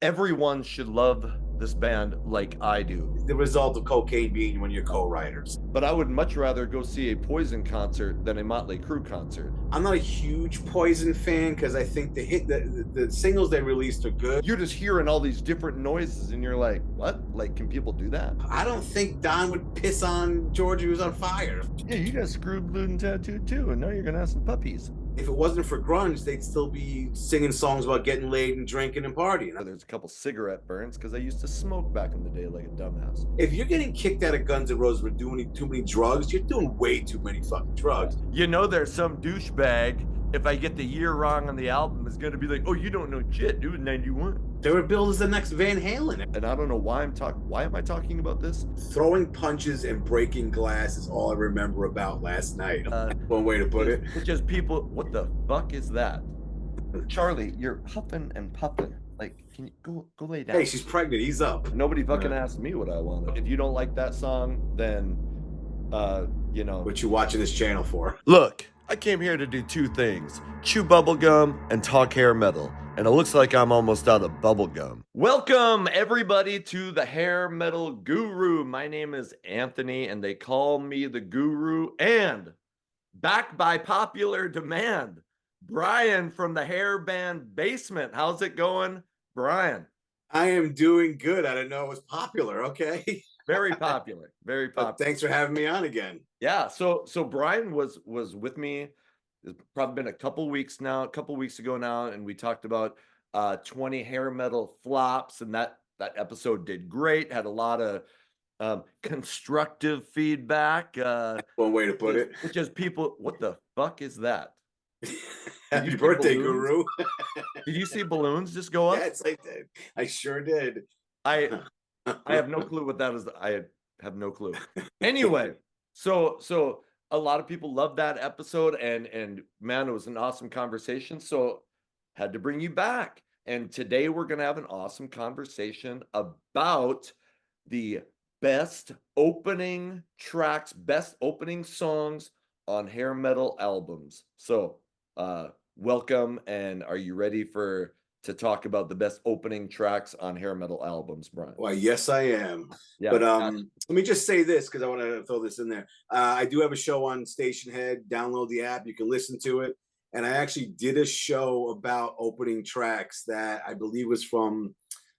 Everyone should love this band like I do, The result of cocaine being one of your co-writers. but I would much rather go see a Poison concert than a Motley Crue concert. I'm not a huge Poison fan because I think the singles they released are good. You're just hearing all these different noises and you're like, what? Like, can people do that? I don't think Don would piss on George who's on fire. Yeah, you got screwed, glued, and tattooed too, and now you're gonna have some puppies. If it wasn't for grunge, they'd still be singing songs about getting laid and drinking and partying. There's a couple cigarette burns because I used to smoke back in the day like a dumbass. If you're getting kicked out of Guns N' Roses for doing too many drugs, you're doing way too many fucking drugs. You know, there's some douchebag, if I get the year wrong on the album, is gonna be like, oh, you don't know shit, dude, 91. They were billed as the next Van Halen. And I don't know why why am I talking about this? Throwing punches and breaking glass is all I remember about last night. One way to put it. It's just people, what the fuck is that? Charlie, you're huffing and puffing. Like, can you go lay down? Hey, she's pregnant. He's up. Nobody fucking asked me what I wanted. If you don't like that song, then you know what you watching this channel for. Look, I came here to do two things: chew bubblegum and talk hair metal. And it looks like I'm almost out of bubblegum. Welcome, everybody, to the Hair Metal Guru. My name is Anthony, and they call me the Guru. And back by popular demand, Bryan from the hair band Basement. How's it going, Bryan? I am doing good. I didn't know it was popular. Okay. Very popular. Very popular. Thanks for having me on again. Yeah. So Bryan was with me. It's probably been a couple weeks ago now, and we talked about 20 hair metal flops, and that episode did great. Had a lot of constructive feedback. One way to put it. It's just people, what the fuck is that? Happy birthday, Guru. Did you see balloons just go up? Yes, I did. I sure did. I have no clue what that is. I have no clue. Anyway, so a lot of people loved that episode, and man, it was an awesome conversation. So had to bring you back. And today we're gonna have an awesome conversation about the best opening tracks, best opening songs on hair metal albums. So welcome, and are you ready to talk about the best opening tracks on hair metal albums, Bryan? Well, yes, I am. Yeah, but let me just say this because I want to throw this in there. I do have a show on Station Head. Download the app; you can listen to it. And I actually did a show about opening tracks that I believe was from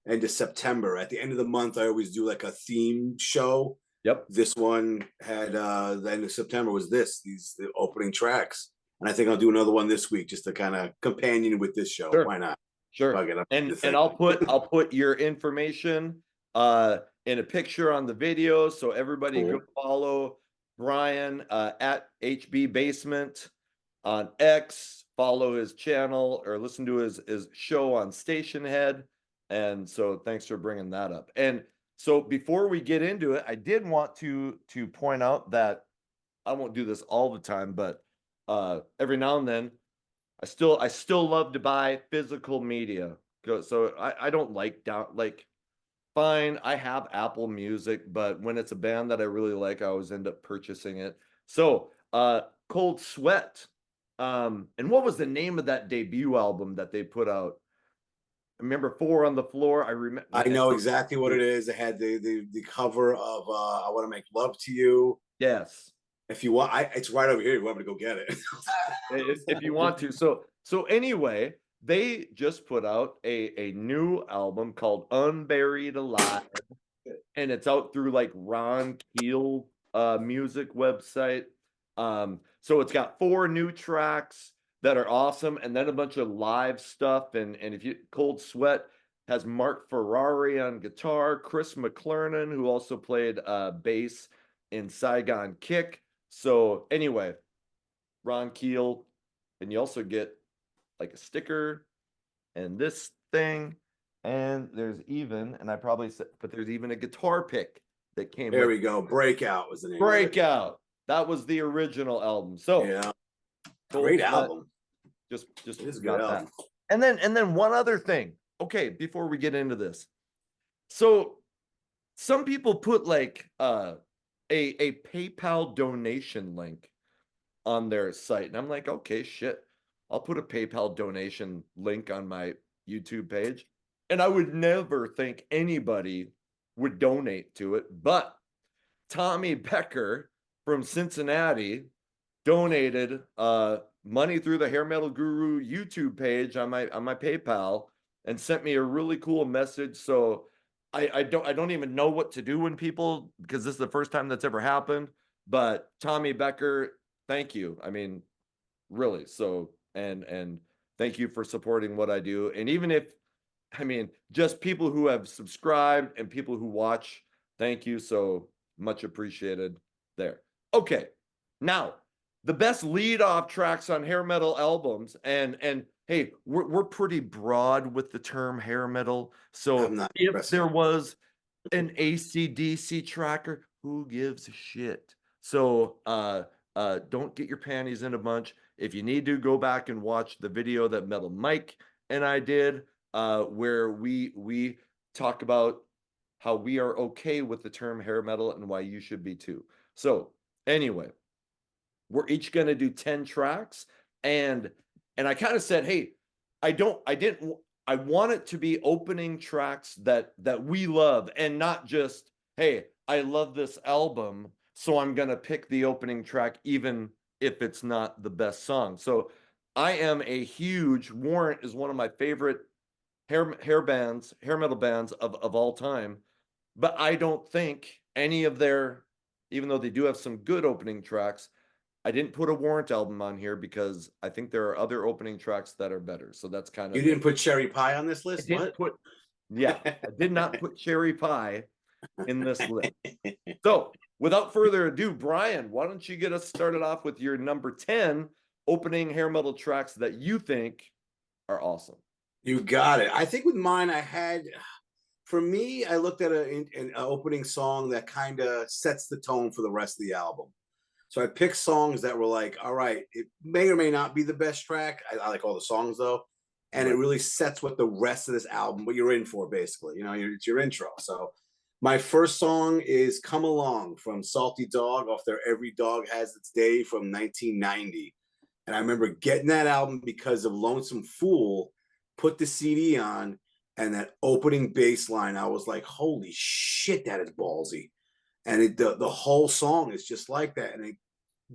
end of September. At the end of the month, I always do like a theme show. Yep. This one had the end of September was the opening tracks, and I think I'll do another one this week just to kind of companion with this show. Sure. Why not? Sure. And I'll put your information in a picture on the video, so everybody go follow Bryan at HB Basement on X, follow his channel or listen to his show on Station Head. And so thanks for bringing that up. And so before we get into it, I did want to point out that I won't do this all the time, but every now and then I still love to buy physical media. So I don't fine, I have Apple Music, but when it's a band that I really like, I always end up purchasing it. So Cold Sweat. And what was the name of that debut album that they put out? I remember Four on the Floor. I know exactly what it is. It had the cover of I Want to Make Love to You. Yes. If you want, it's right over here. You want me to go get it? If you want to. So anyway, they just put out a new album called Unburied Alive, and it's out through like Ron Keel music website. So it's got 4 new tracks that are awesome, and then a bunch of live stuff. And if you Cold Sweat has Mark Ferrari on guitar, Chris McClernand, who also played bass in Saigon Kick. So anyway, Ron Keel, and you also get like a sticker and this thing, and there's even, and I probably said, but there's even a guitar pick that came. There we go. Breakout was the name. Breakout. That was the original album. So yeah, great album. Just got that. And then one other thing. Okay, before we get into this, so some people put like a PayPal donation link on their site, and I'm like, okay, shit, I'll put a PayPal donation link on my YouTube page. and I would never think anybody would donate to it, but Tommy Becker from Cincinnati donated money through the Hair Metal Guru YouTube page on my PayPal and sent me a really cool message. So I don't even know what to do when people, because this is the first time that's ever happened. But Tommy Becker, thank you. I mean, really. So and thank you for supporting what I do. And even if, I mean, just people who have subscribed and people who watch, thank you. So much appreciated there. Okay. Now, the best lead off tracks on hair metal albums, and hey, we're pretty broad with the term hair metal. So I'm not if impressed. there was an AC/DC tracker, who gives a shit? So don't get your panties in a bunch. If you need to, go back and watch the video that Metal Mike and I did, where we talk about how we are okay with the term hair metal and why you should be too. So anyway, we're each going to do 10 tracks, and I kind of said, hey, I want it to be opening tracks that we love, and not just, hey, I love this album, so I'm going to pick the opening track even if it's not the best song. So I am a huge, Warrant is one of my favorite hair metal bands of all time, but I don't think any of their, even though they do have some good opening tracks, I didn't put a Warrant album on here because I think there are other opening tracks that are better. So that's kind You of didn't put Cherry Pie on this I list? didn't What? put, yeah, I did not put Cherry Pie in this list. So without further ado, Bryan, why don't you get us started off with your number 10 opening hair metal tracks that you think are awesome? You got it. I think with mine, for me, I looked at an opening song that kind of sets the tone for the rest of the album. So I picked songs that were like, all right, it may or may not be the best track. I like all the songs though. And it Right. really sets what the rest of this album, what you're in for, basically. You know, it's your intro. So my first song is Come Along from Salty Dog off their Every Dog Has Its Day from 1990. And I remember getting that album because of Lonesome Fool, put the CD on, and that opening bass line, I was like, holy shit, that is ballsy. And the whole song is just like that. And it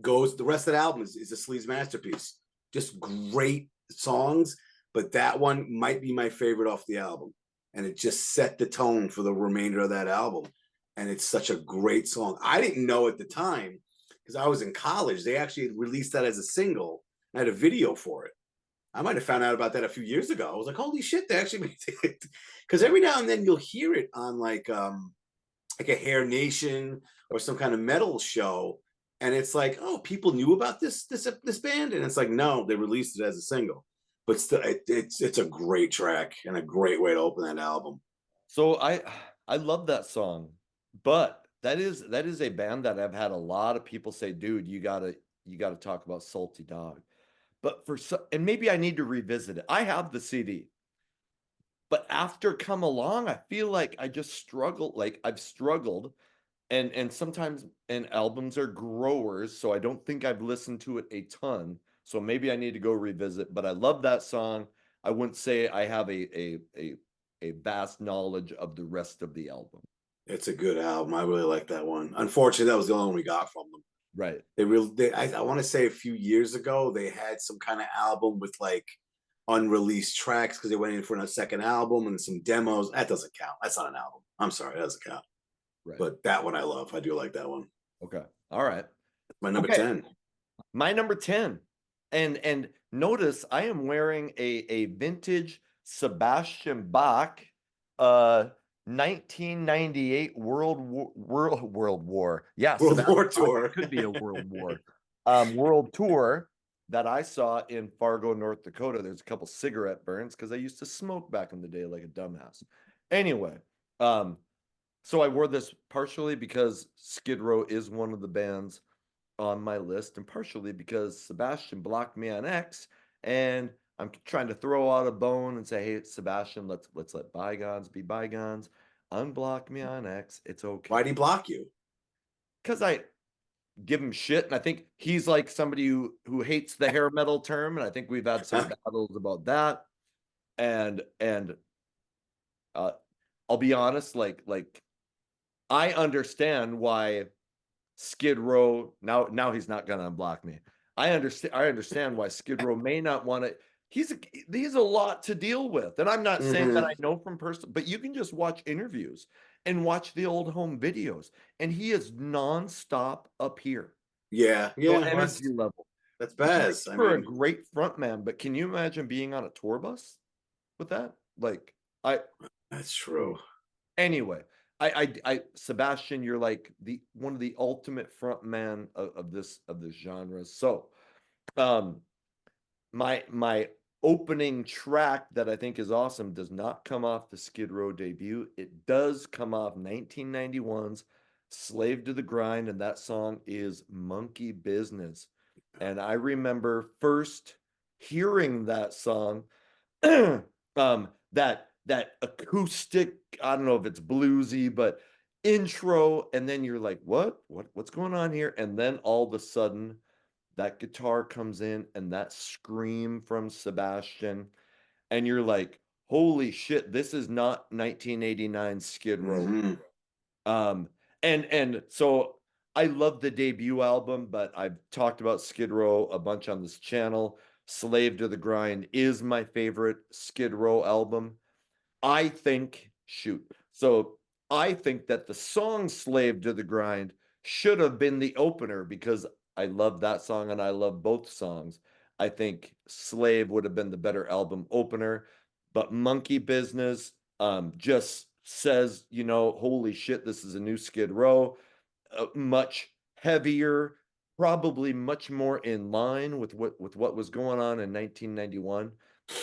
goes, the rest of the album is a Sleeze masterpiece. Just great songs, but that one might be my favorite off the album. And it just set the tone for the remainder of that album. And it's such a great song. I didn't know at the time, because I was in college, they actually released that as a single. I had a video for it. I might have found out about that a few years ago. I was like, holy shit, they actually made it. Because every now and then you'll hear it on like a Hair Nation or some kind of metal show, and it's like, oh, people knew about this band, and it's like, no, they released it as a single, but still, it's a great track and a great way to open that album. So I love that song, but that is a band that I've had a lot of people say, dude, you gotta talk about Salty Dog. But and maybe I need to revisit it. I have the CD, but after Come Along, I feel like I just struggle. Like I've struggled, and sometimes, and albums are growers, so I don't think I've listened to it a ton. So maybe I need to go revisit. But I love that song. I wouldn't say I have a vast knowledge of the rest of the album. It's a good album. I really like that one. Unfortunately, that was the only one we got from them. Right. I want to say a few years ago they had some kind of album with like unreleased tracks because they went in for a second album and some demos. That doesn't count. That's not an album. I'm sorry, that doesn't count. Right. But that one I love. I do like that one. Okay. All right. My number Okay. 10. My number 10. And notice I am wearing a vintage Sebastian Bach 1998 World War. Yeah, World War Sebastian Bach Tour. could be a World War. World Tour that I saw in Fargo, North Dakota. There's a couple cigarette burns because I used to smoke back in the day like a dumbass. Anyway, so I wore this partially because Skid Row is one of the bands on my list, and partially because Sebastian blocked me on X, and I'm trying to throw out a bone and say, hey, Sebastian, let's let bygones be bygones. Unblock me on X. It's okay. Why'd he block you? Because I give him shit, and I think he's like somebody who hates the hair metal term, and I think we've had some battles about that. And I'll be honest, like I understand why Skid Row now he's not gonna unblock me. I understand why Skid Row may not want to. He's a lot to deal with, and I'm not saying that I know from person, but you can just watch interviews and watch the old home videos, and he is nonstop up here. Yeah, No yeah. energy level. That's Which Baz. makes I for a mean, great front man, but can you imagine being on a tour bus with that? Like I that's true. anyway, Sebastian, you're like the one of the ultimate front man of this genre. So my opening track that I think is awesome does not come off the Skid Row debut. It does come off 1991's Slave to the Grind, and that song is Monkey Business. And I remember first hearing that song, that acoustic, I don't know if it's bluesy, but intro, and then you're like, what's going on here? And then all of a sudden that guitar comes in and that scream from Sebastian, and you're like, holy shit, this is not 1989 Skid Row. Mhm. And so I love the debut album, but I've talked about Skid Row a bunch on this channel. Slave to the Grind is my favorite Skid Row album. I think, shoot. So I think that the song Slave to the Grind should have been the opener because I love that song and I love both songs. I think Slave would have been the better album opener, but Monkey Business just says, holy shit, this is a new Skid Row, much heavier, probably much more in line with what was going on in 1991,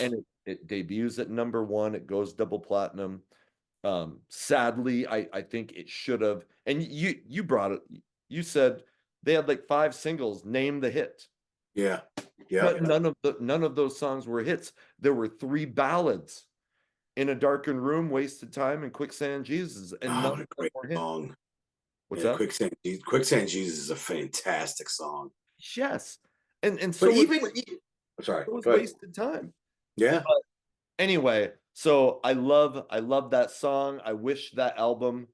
and it debuts at number one. It goes double platinum. Sadly, I think it should have. And you brought it. You said they had like 5 singles. Name the hit. Yeah, yeah. But none of those songs were hits. There were 3 ballads: In a Darkened Room, Wasted Time, and Quicksand Jesus, and Oh, none what of a them great were hits. song. What's Yeah, that? Quicksand Jesus is a fantastic song. Yes. And But so even, sorry, it was go ahead. wasted time. Yeah. But anyway, so I love that song. I wish that album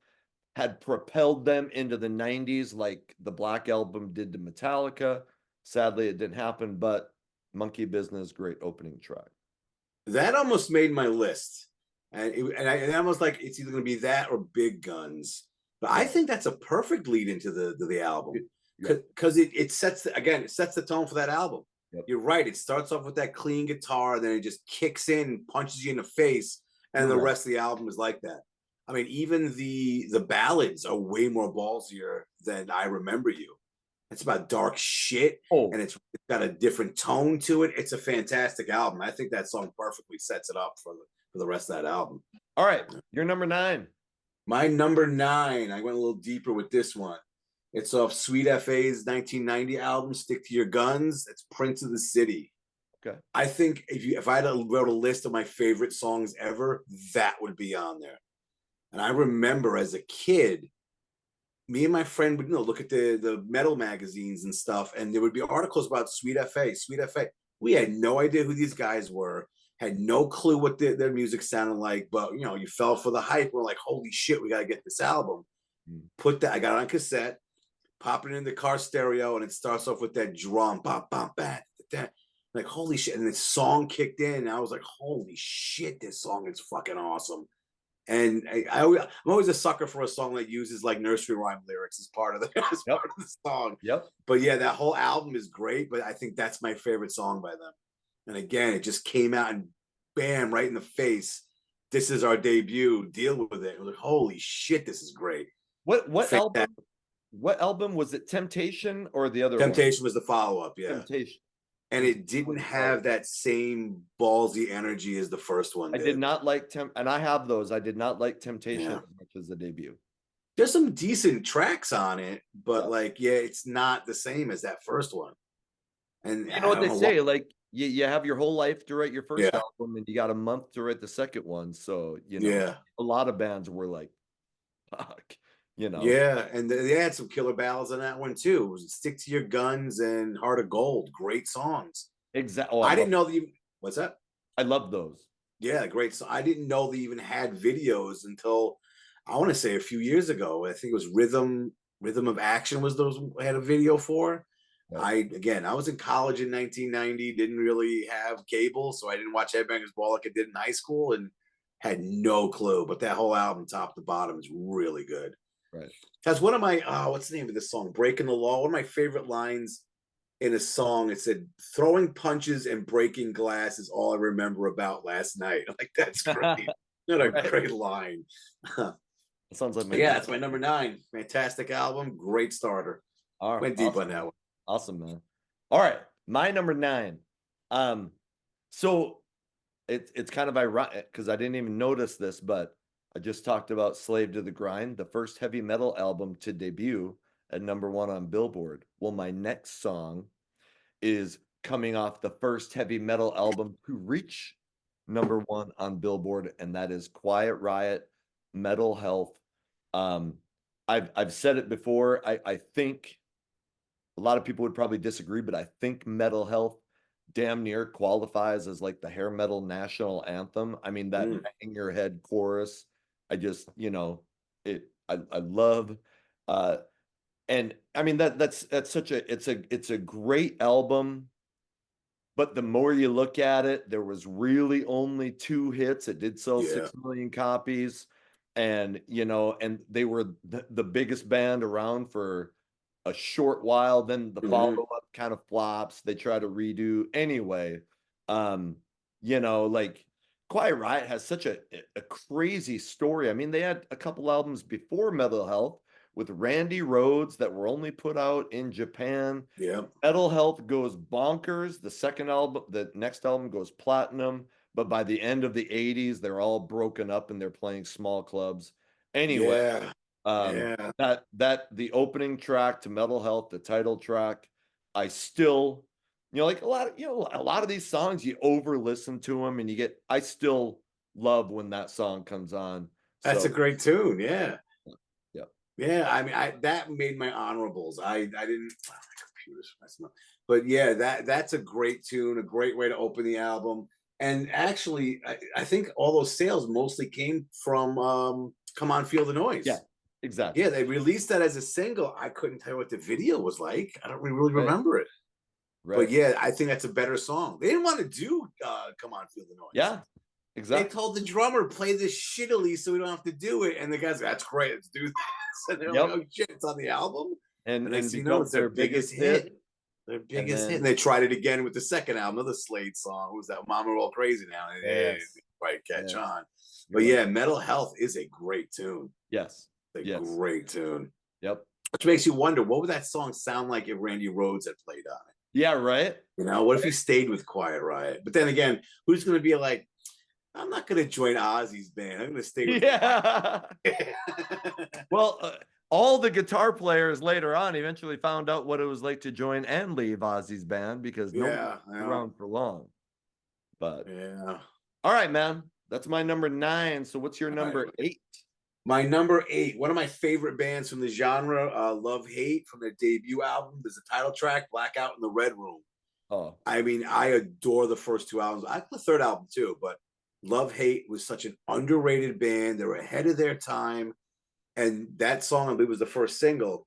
had propelled them into the 90s like the Black Album did to Metallica. Sadly, it didn't happen, but Monkey Business, great opening track. That almost made my list. And I almost like it's either going to be that or Big Guns. But I think that's a perfect lead into the album Yep. because it sets it sets the tone for that album. Yep. You're right. It starts off with that clean guitar, then it just kicks in, punches you in the face, and You're the right. rest of the album is like that. I mean, even the ballads are way more ballsier than I Remember You. It's about dark shit, Oh, and it's got a different tone to it. It's a fantastic album. I think that song perfectly sets it up for the rest of that album. all right. You're number 9. My number 9, I went a little deeper with this one. It's off Sweet FA's 1990 album, Stick to Your Guns. It's Prince of the City. Okay. I think if I had wrote a list of my favorite songs ever, that would be on there. And I remember as a kid, me and my friend would look at the metal magazines and stuff, and there would be articles about Sweet FA, Sweet FA. We had no idea who these guys were, had no clue what their music sounded like, but you fell for the hype. We're like, holy shit, we gotta get this album. I got it on cassette, pop it in the car stereo, and it starts off with that drum, bop, bop, bat, that. Like, holy shit. And the song kicked in, and I was like, holy shit, this song is fucking awesome. And I'm always a sucker for a song that uses like nursery rhyme lyrics as part of part of the song. Yep. But yeah, that whole album is great. But I think that's my favorite song by them. And again, it just came out and bam, right in the face. This is our debut. Deal with it. Like, holy shit, this is great. What album? What album was it? Temptation or the other one? Temptation was the follow up. Yeah. Temptation. And it didn't have that same ballsy energy as the first one I did. did not like and I have those. I did not like Temptation as much as the debut. There's some decent tracks on it, but it's not the same as that first one. And you know what they say, like you have your whole life to write your first album, and you got a month to write the second one. So a lot of bands were like, fuck. Yeah, and they had some killer ballads on that one too. It was Stick to Your Guns and Heart of Gold. Great songs. Exactly. Oh, I didn't know that you. What's that? I love those. Yeah, great. So I didn't know they even had videos until I want to say a few years ago. I think it was Rhythm of Action was those had a video for. Right. I was in college in 1990, didn't really have cable, so I didn't watch Headbangers Ball like I did in high school, and had no clue. But that whole album, top to bottom, is really good. Right. That's one of my what's the name of this song? Breaking the Law. One of my favorite lines in a song. It said, "Throwing punches and breaking glass is all I remember about last night." Like, that's great. Not a Right. great line. That sounds like my Yeah, that's my number 9. Fantastic album. Great starter. All right, Went deep on awesome, that man. one. Awesome, man. All right, my number 9. So it's kind of ironic because I didn't even notice this, but I just talked about Slave to the Grind, the first heavy metal album to debut at #1 on Billboard. Well, my next song is coming off the first heavy metal album to reach #1 on Billboard, and that is Quiet Riot, Metal Health. Um, I've said it before. I think a lot of people would probably disagree, but I think Metal Health damn near qualifies as like the hair metal national anthem. I mean, that bang your head chorus, I just, I love uh and I mean that's such a it's a great album, but the more you look at it, there was really only 2 hits. It did sell Yeah. 6 million copies, and and they were the biggest band around for a short while. Then the Hmm. follow-up kind of flops. They try to redo anyway. Um, like Quiet Riot has such a crazy story. I mean, they had a couple albums before Metal Health with Randy Rhoads that were only put out in Japan. Yeah. Metal Health goes bonkers. The next album goes platinum, but by the end of the 80s, they're all broken up and they're playing small clubs. Anyway, Yeah. Yeah. that the opening track to Metal Health, the title track, I still, like a lot of these songs, you over listen to them and I still love when that song comes on. That's a So, great tune. Yeah. yeah, Yeah. I mean, I that made my honorables. I didn't my computer's messing up. But yeah, that's a great tune, a great way to open the album. And actually, I think all those sales mostly came from Come On Feel the yeah, Noise. exactly. Yeah, they released that as a single. I couldn't tell you what the video was like. I don't really Right, remember it. But right. yeah, I think that's a better song. They didn't want to do Come On Feel the Noise. Yeah, They exactly. told the drummer, play this shittily so we don't have to do it. And the guy's like, that's great, let's do this. And they're like, Yep. oh shit, it's on the album. And next And thing you know, becomes it's their their biggest biggest hit. hit. Their And biggest hit. And then, they tried it again with the second album, another Slade song. Who was that? Mama We're All Crazy Now. And they didn't yes, quite catch yes, on. you're But right. yeah, Metal Health is a great tune. Yes, A yes, great tune. yep. Which makes you wonder, what would that song sound like if Randy Rhoads had played on it? Yeah, right. What if he stayed with Quiet Riot? But then again, who's going to be like, I'm not going to join Ozzy's band. I'm going to stay with Yeah. Riot. Well, all the guitar players later on eventually found out what it was like to join and leave Ozzy's band because nobody Yeah, was around for long. But yeah. all right, man. That's my number 9. So what's your All right. number 8? My number 8, one of my favorite bands from the genre, Love Hate, from their debut album. There's a title track, Blackout in the Red Room. Oh, I mean, I adore the first 2 albums. I like the third album too, but Love Hate was such an underrated band. They were ahead of their time. And that song, I believe, was the first single.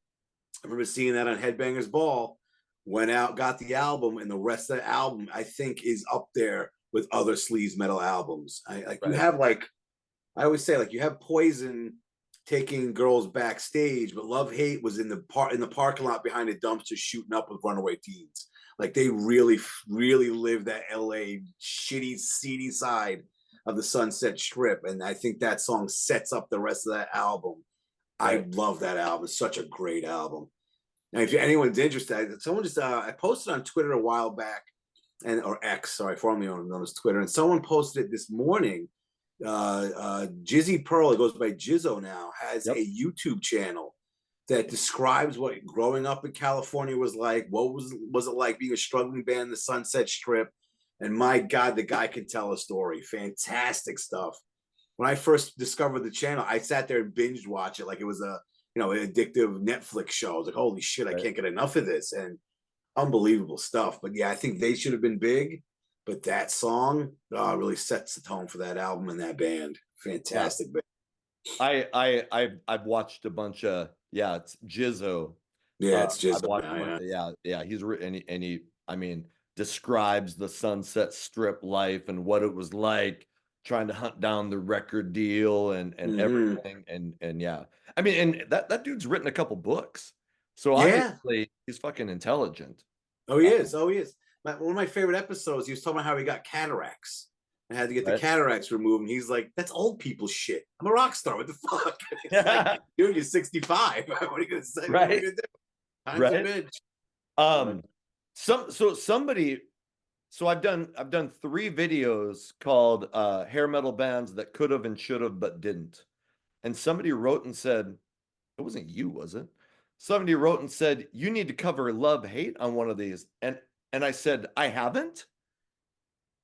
I remember seeing that on Headbangers Ball, went out, got the album, and the rest of the album, I think, is up there with other sleaze metal albums. You right, have like, I always say, like, you have Poison taking girls backstage, but Love Hate was in the parking lot behind a dumpster shooting up with runaway teens. Like, they really, really lived that LA shitty, seedy side of the Sunset Strip. And I think that song sets up the rest of that album. I right. love that album. It's such a great album. And if anyone's interested, someone just I posted on Twitter a while back, or X, sorry, formerly known as Twitter, and someone posted it this morning. Jizzy Pearl, it goes by Jizzo now, has Yep. a YouTube channel that describes what growing up in California was like. What was it like being a struggling band in the Sunset Strip? And my God, the guy can tell a story. Fantastic stuff. When I first discovered the channel, I sat there and binged watch it like it was a an addictive Netflix show. I was like, holy shit, I Right. can't get enough of this. And unbelievable stuff. But yeah, I think they should have been big, but that song really sets the tone for that album and that band. Yeah. Fantastic band. I've watched a bunch of, yeah, it's Jizzo. Yeah, it's I've just watched a bunch of, yeah, he's written, and he, I mean, describes the Sunset Strip life and what it was like trying to hunt down the record deal and everything. And yeah, I mean, and that dude's written a couple books. So yeah. obviously he's fucking intelligent. Oh, he is. Oh, he is. One of my favorite episodes, he was talking about how he got cataracts and had to get the Right? cataracts removed. And he's like, that's old people shit. I'm a rock star. What the fuck? It's Yeah. like, dude, you're 65. What are you going to say? What are Right. you going to do? Time's Right. a bitch. So I've done 3 videos called hair metal bands that could have and should have but didn't. And somebody wrote and said, it wasn't you, was it? Somebody wrote and said, you need to cover love hate on one of these. And I said, I haven't.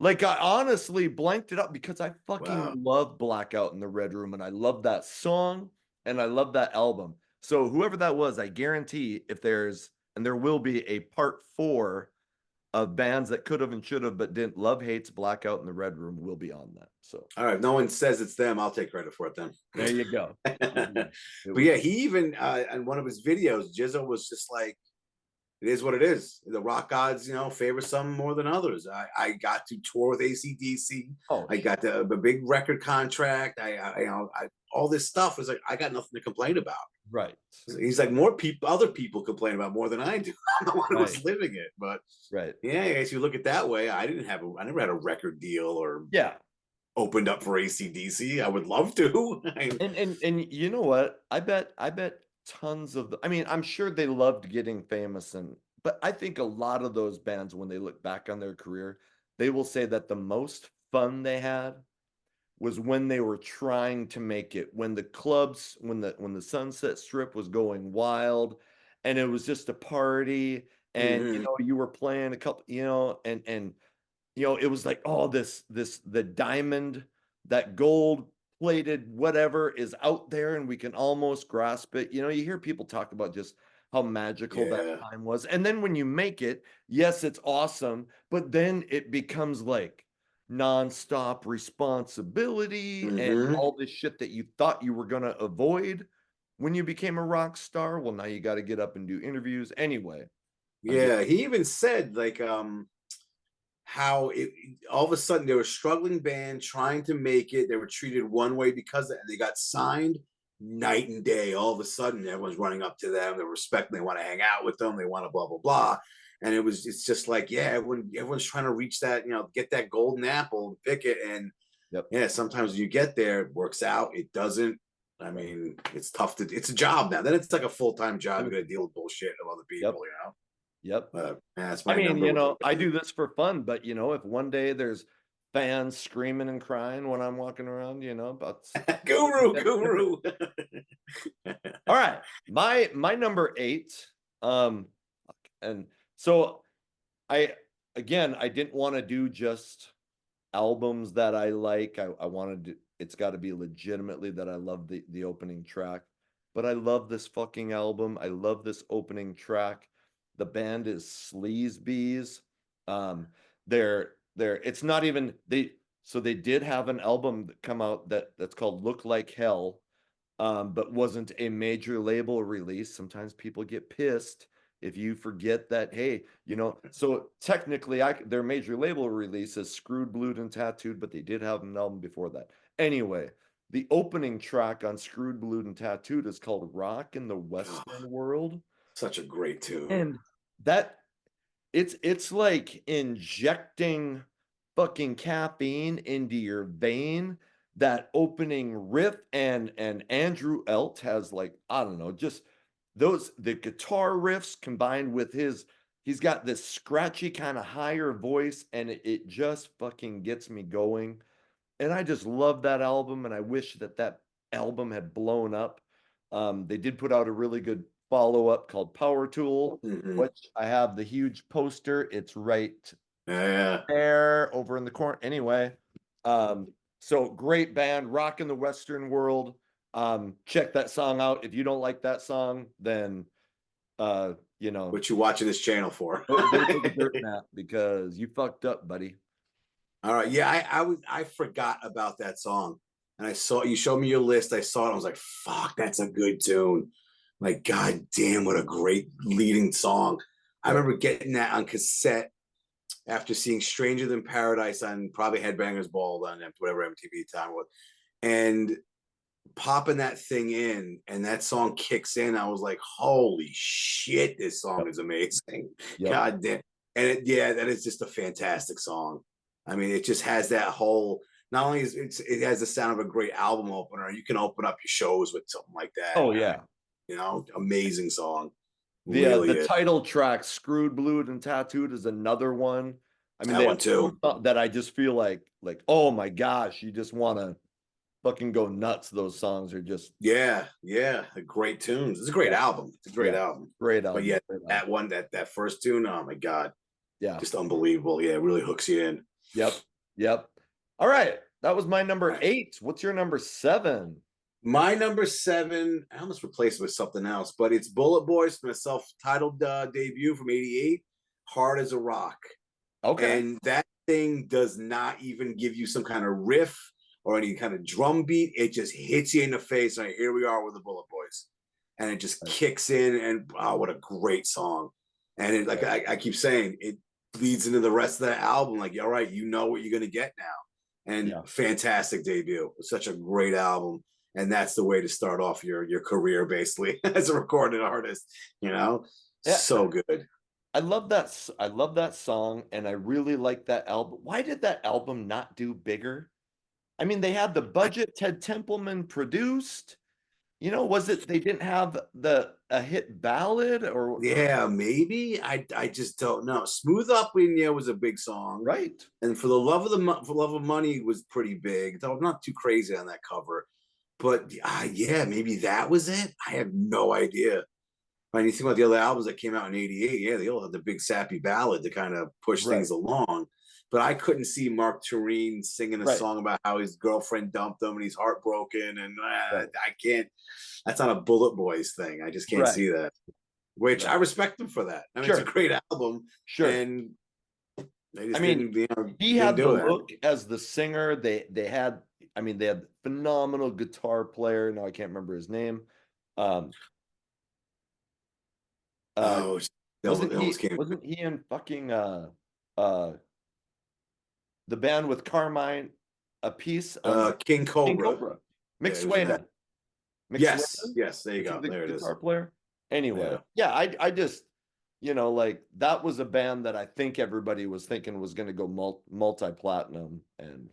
Like, I honestly blanked it up because I fucking love Blackout in the Red Room, and I love that song and I love that album. So whoever that was, I guarantee if there's, and there will be, a part 4 of bands that could have and should have but didn't, Love Hates, Blackout in the Red Room will be on that. So all right, if no one says it's them, I'll take credit for it then. there you go. But yeah, he even in one of his videos, Jizzo was just like, it is what it is. The rock gods, favor some more than others. I got to tour with AC/DC. Oh, I got the big record contract. All this stuff was like, I got nothing to complain about. right. He's like, other people complain about more than I do. I'm the one who was living it. But right. yeah, as you look at that way, I never had a record deal or opened up for AC/DC. I would love to. And you know what? I bet tons of I mean, I'm sure they loved getting famous, but I think a lot of those bands, when they look back on their career, they will say that the most fun they had was when they were trying to make it, when the clubs, when the Sunset Strip was going wild, and it was just a party, and you were playing a couple, and it was like, oh, the diamond, that gold plated whatever is out there and we can almost grasp it. You hear people talk about just how magical that time was. And then when you make it, yes, it's awesome, but then it becomes like nonstop responsibility and all this shit that you thought you were going to avoid when you became a rock star. Well, now you got to get up and do interviews anyway. Yeah, he even said like how all of a sudden they were a struggling band trying to make it. They were treated one way because they got signed night and day. All of a sudden, everyone's running up to them. They respect them. They want to hang out with them. They want to blah blah blah. And it's just like, yeah, everyone's trying to reach that, get that golden apple and pick it. And yeah, sometimes when you get there, it works out. It doesn't. I mean, it's tough it's a job now. Then it's like a full-time job. You got to deal with bullshit of other people, Yep. That's I mean, I do this for fun, but if one day there's fans screaming and crying when I'm walking around, about guru. All right. My number 8. And so I didn't want to do just albums that I like. I wanted to, it's got to be legitimately that I love the opening track. But I love this fucking album. I love this opening track. The band is Sleeze Beez. It's not even so they did have an album that come out that's called Look Like Hell, but wasn't a major label release. Sometimes people get pissed if you forget that, hey, so technically their major label release is Screwed, Blued, and Tattooed, but they did have an album before that. Anyway, the opening track on Screwed, Blued, and Tattooed is called Rock in the Western World. Such a great tune. And that it's like injecting fucking caffeine into your vein. That opening riff, and Andrew Elt has, like, I don't know, just the guitar riffs combined with he's got this scratchy kind of higher voice, and it just fucking gets me going. And I just love that album, and I wish that album had blown up. They did put out a really good follow-up called Power Tool, which I have the huge poster. It's right there over in the corner. Anyway, so great band, Rock in the Western World. Check that song out. If you don't like that song, then what you watching this channel for? Go take a dirt nap, because you fucked up, buddy. All right. Yeah, I forgot about that song. And I saw you showed me your list. I saw it. I was like, fuck, that's a good tune. Like, god damn, what a great leading song. I Yep. remember getting that on cassette after seeing Stranger Than Paradise on probably Headbangers Ball on whatever MTV time was. And popping that thing in and that song kicks in, I was like, holy shit, this song Yep. is amazing. Yep. God damn. And yeah, that is just a fantastic song. I mean, it just has that whole, not only is it has the sound of a great album opener, you can open up your shows with something like that. Oh yeah. You know, amazing song. The Really is. title track, Screwed, Blued, and Tattooed, is another one. I mean, That they one have too. that I just feel like, oh my gosh, you just want to fucking go nuts. Those songs are just Yeah, yeah. Great tunes. It's a great yeah, album. It's a great yeah, album. great But album, yeah, great album. that one, that first tune, oh my God. Yeah, Just unbelievable. Yeah, it really hooks you in. yep, yep. All right, that was my number 8. What's your number 7? My number 7, I almost replaced it with something else, but it's Bulletboys from a self-titled debut from '88, Hard as a Rock. Okay, And that thing does not even give you some kind of riff or any kind of drum beat. It just hits you in the face. And here we are with the Bulletboys. And it just kicks in, and oh, what a great song. And it, like I keep saying, it leads into the rest of the album. Like, all right, you know what you're going to get now. And yeah. fantastic debut. Such a great album. And that's the way to start off your career, basically, as a recording artist. You know, Yeah, so good. I love that. I love that song, and I really like that album. Why did that album not do bigger? I mean, they had the budget. Ted Templeman produced. You know, was it they didn't have the a hit ballad or Yeah, maybe. I just don't know. Smooth Up in Yeah was a big song, right? and For the Love of for Love of Money was pretty big. Though I'm not too crazy on that cover, but yeah, maybe that was it. I have no idea. When you think about the other albums that came out in '88, yeah, they all had the big sappy ballad to kind of push Right, things along. But I couldn't see Mark Turenne singing a right, song about how his girlfriend dumped him and he's heartbroken, and right, I can't. That's not a Bullet Boys thing. I just can't right, see that, which I right. respect them for that. I mean, it's a Sure, great album, sure. and they I just mean, he didn't had the do that. look as the singer. They had, I mean, they had phenomenal guitar player. Now I can't remember his name. Um, uh, Oh, wasn't that almost came. wasn't he in fucking uh the band with Carmine, a piece King King Cobra. Cobra, Mick Yeah, he was in that. Swayman. Mick Yes, Swayman, yes, there you is he go. the There it is. guitar player? Anyway, Yeah, yeah, I just, like that was a band that I think everybody was thinking was going to go multi-platinum, and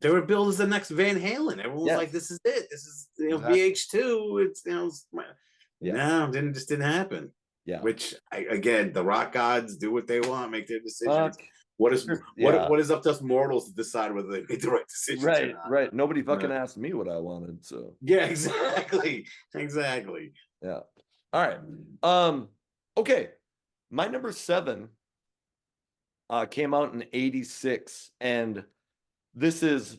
they were billed as the next Van Halen. Everyone was like, yes, "This is it. This is exactly, VH2." It's yeah, no, didn't happen. yeah, Which again, the rock gods do what they want, make their decisions. fuck, What is yeah, what is up to us mortals to decide whether they made the right decisions or right, not? right. Nobody fucking Uh, asked me what I wanted, so yeah, exactly, exactly. yeah. All right, okay, my number 7 came out in '86, and this is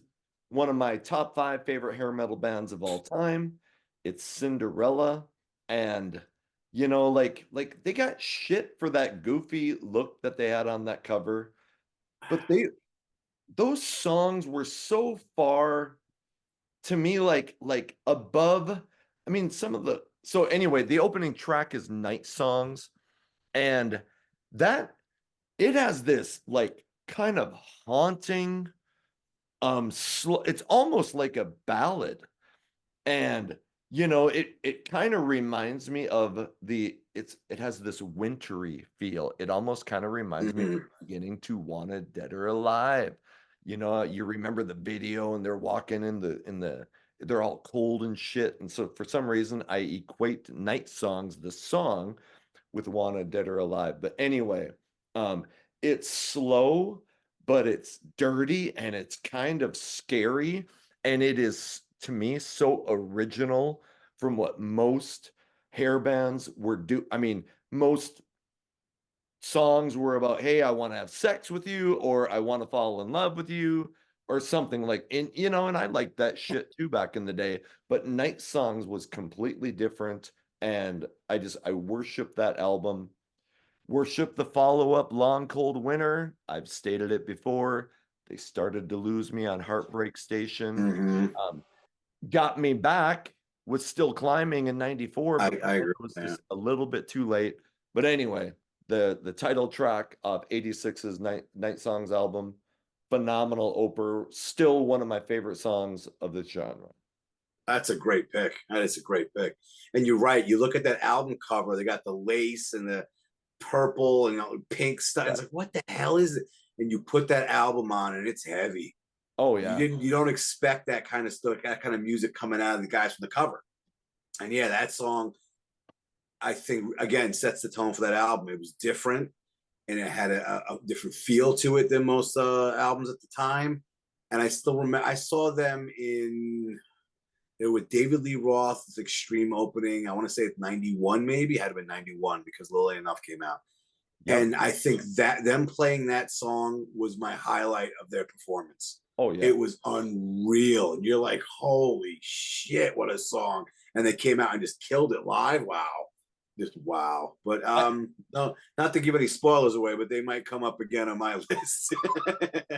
one of my top 5 favorite hair metal bands of all time. It's Cinderella, and like they got shit for that goofy look that they had on that cover, but those songs were so far to me like above. I mean, some of the so anyway, the opening track is Night Songs, and that it has this like kind of haunting it's almost like a ballad, and it kind of reminds me of it has this wintry feel. It almost kind of reminds me of Mhm. the beginning to Wanted Dead or Alive. You remember the video, and they're walking in the they're all cold and shit, and so for some reason I equate Night Songs, the song, with Wanted Dead or Alive. But anyway, um, it's slow, but it's dirty and it's kind of scary. And it is, to me, so original from what most hair bands were I mean, most songs were about, hey, I want to have sex with you, or I want to fall in love with you, or something and I liked that shit too back in the day. But Night Songs was completely different. And I worship that album. Worship the follow-up Long Cold Winter. I've stated it before. They started to lose me on Heartbreak Station. Mhm. Got Me Back was still climbing in 94, but I agree. it was Yeah. just a little bit too late. But anyway, the title track of 86's Night Songs album, phenomenal opener, still one of my favorite songs of this genre. That's a great pick. That is a great pick. And you're right. You look at that album cover, they got the lace and the purple and pink stuff. Yeah. It's like, what the hell is it? And you put that album on and it's heavy. Oh yeah. You don't expect that kind of stuff, that kind of music coming out of the guys from the cover. And yeah, that song, I think, again, sets the tone for that album. It was different and it had a different feel to it than most albums at the time. And I still remember, I saw them in, with David Lee Roth's Extreme opening. I want to say it's 91, maybe. It had to be 91 because Lillian Axe came out. Yep. And I think that them playing that song was my highlight of their performance. Oh yeah. It was unreal. And you're like, holy shit, what a song. And they came out and just killed it live. Wow. Just wow. But no, not to give any spoilers away, but they might come up again on my list.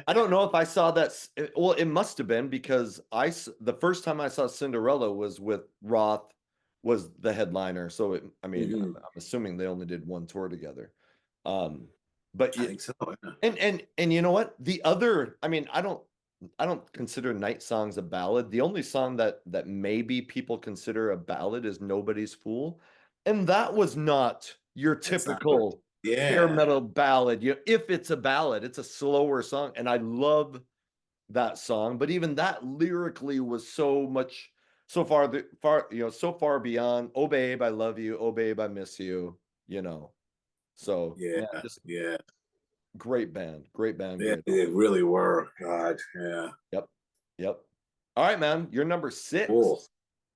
I don't know if I saw that. Well, it must have been because the first time I saw Cinderella was with Roth was the headliner. So I mean, I'm assuming they only did one tour together. But I think so. Yeah. And you know what? The other, I mean, I don't consider Night Songs a ballad. The only song that maybe people consider a ballad is Nobody's Fool. And that was not your typical hair metal ballad. If it's a ballad, it's a slower song. And I love that song. But even that lyrically was so far beyond, oh babe, I love you, oh babe, I miss you, So yeah, man, great band. Yeah, they really were. God, yeah. Yep. All right, man. You're number 6. Cool.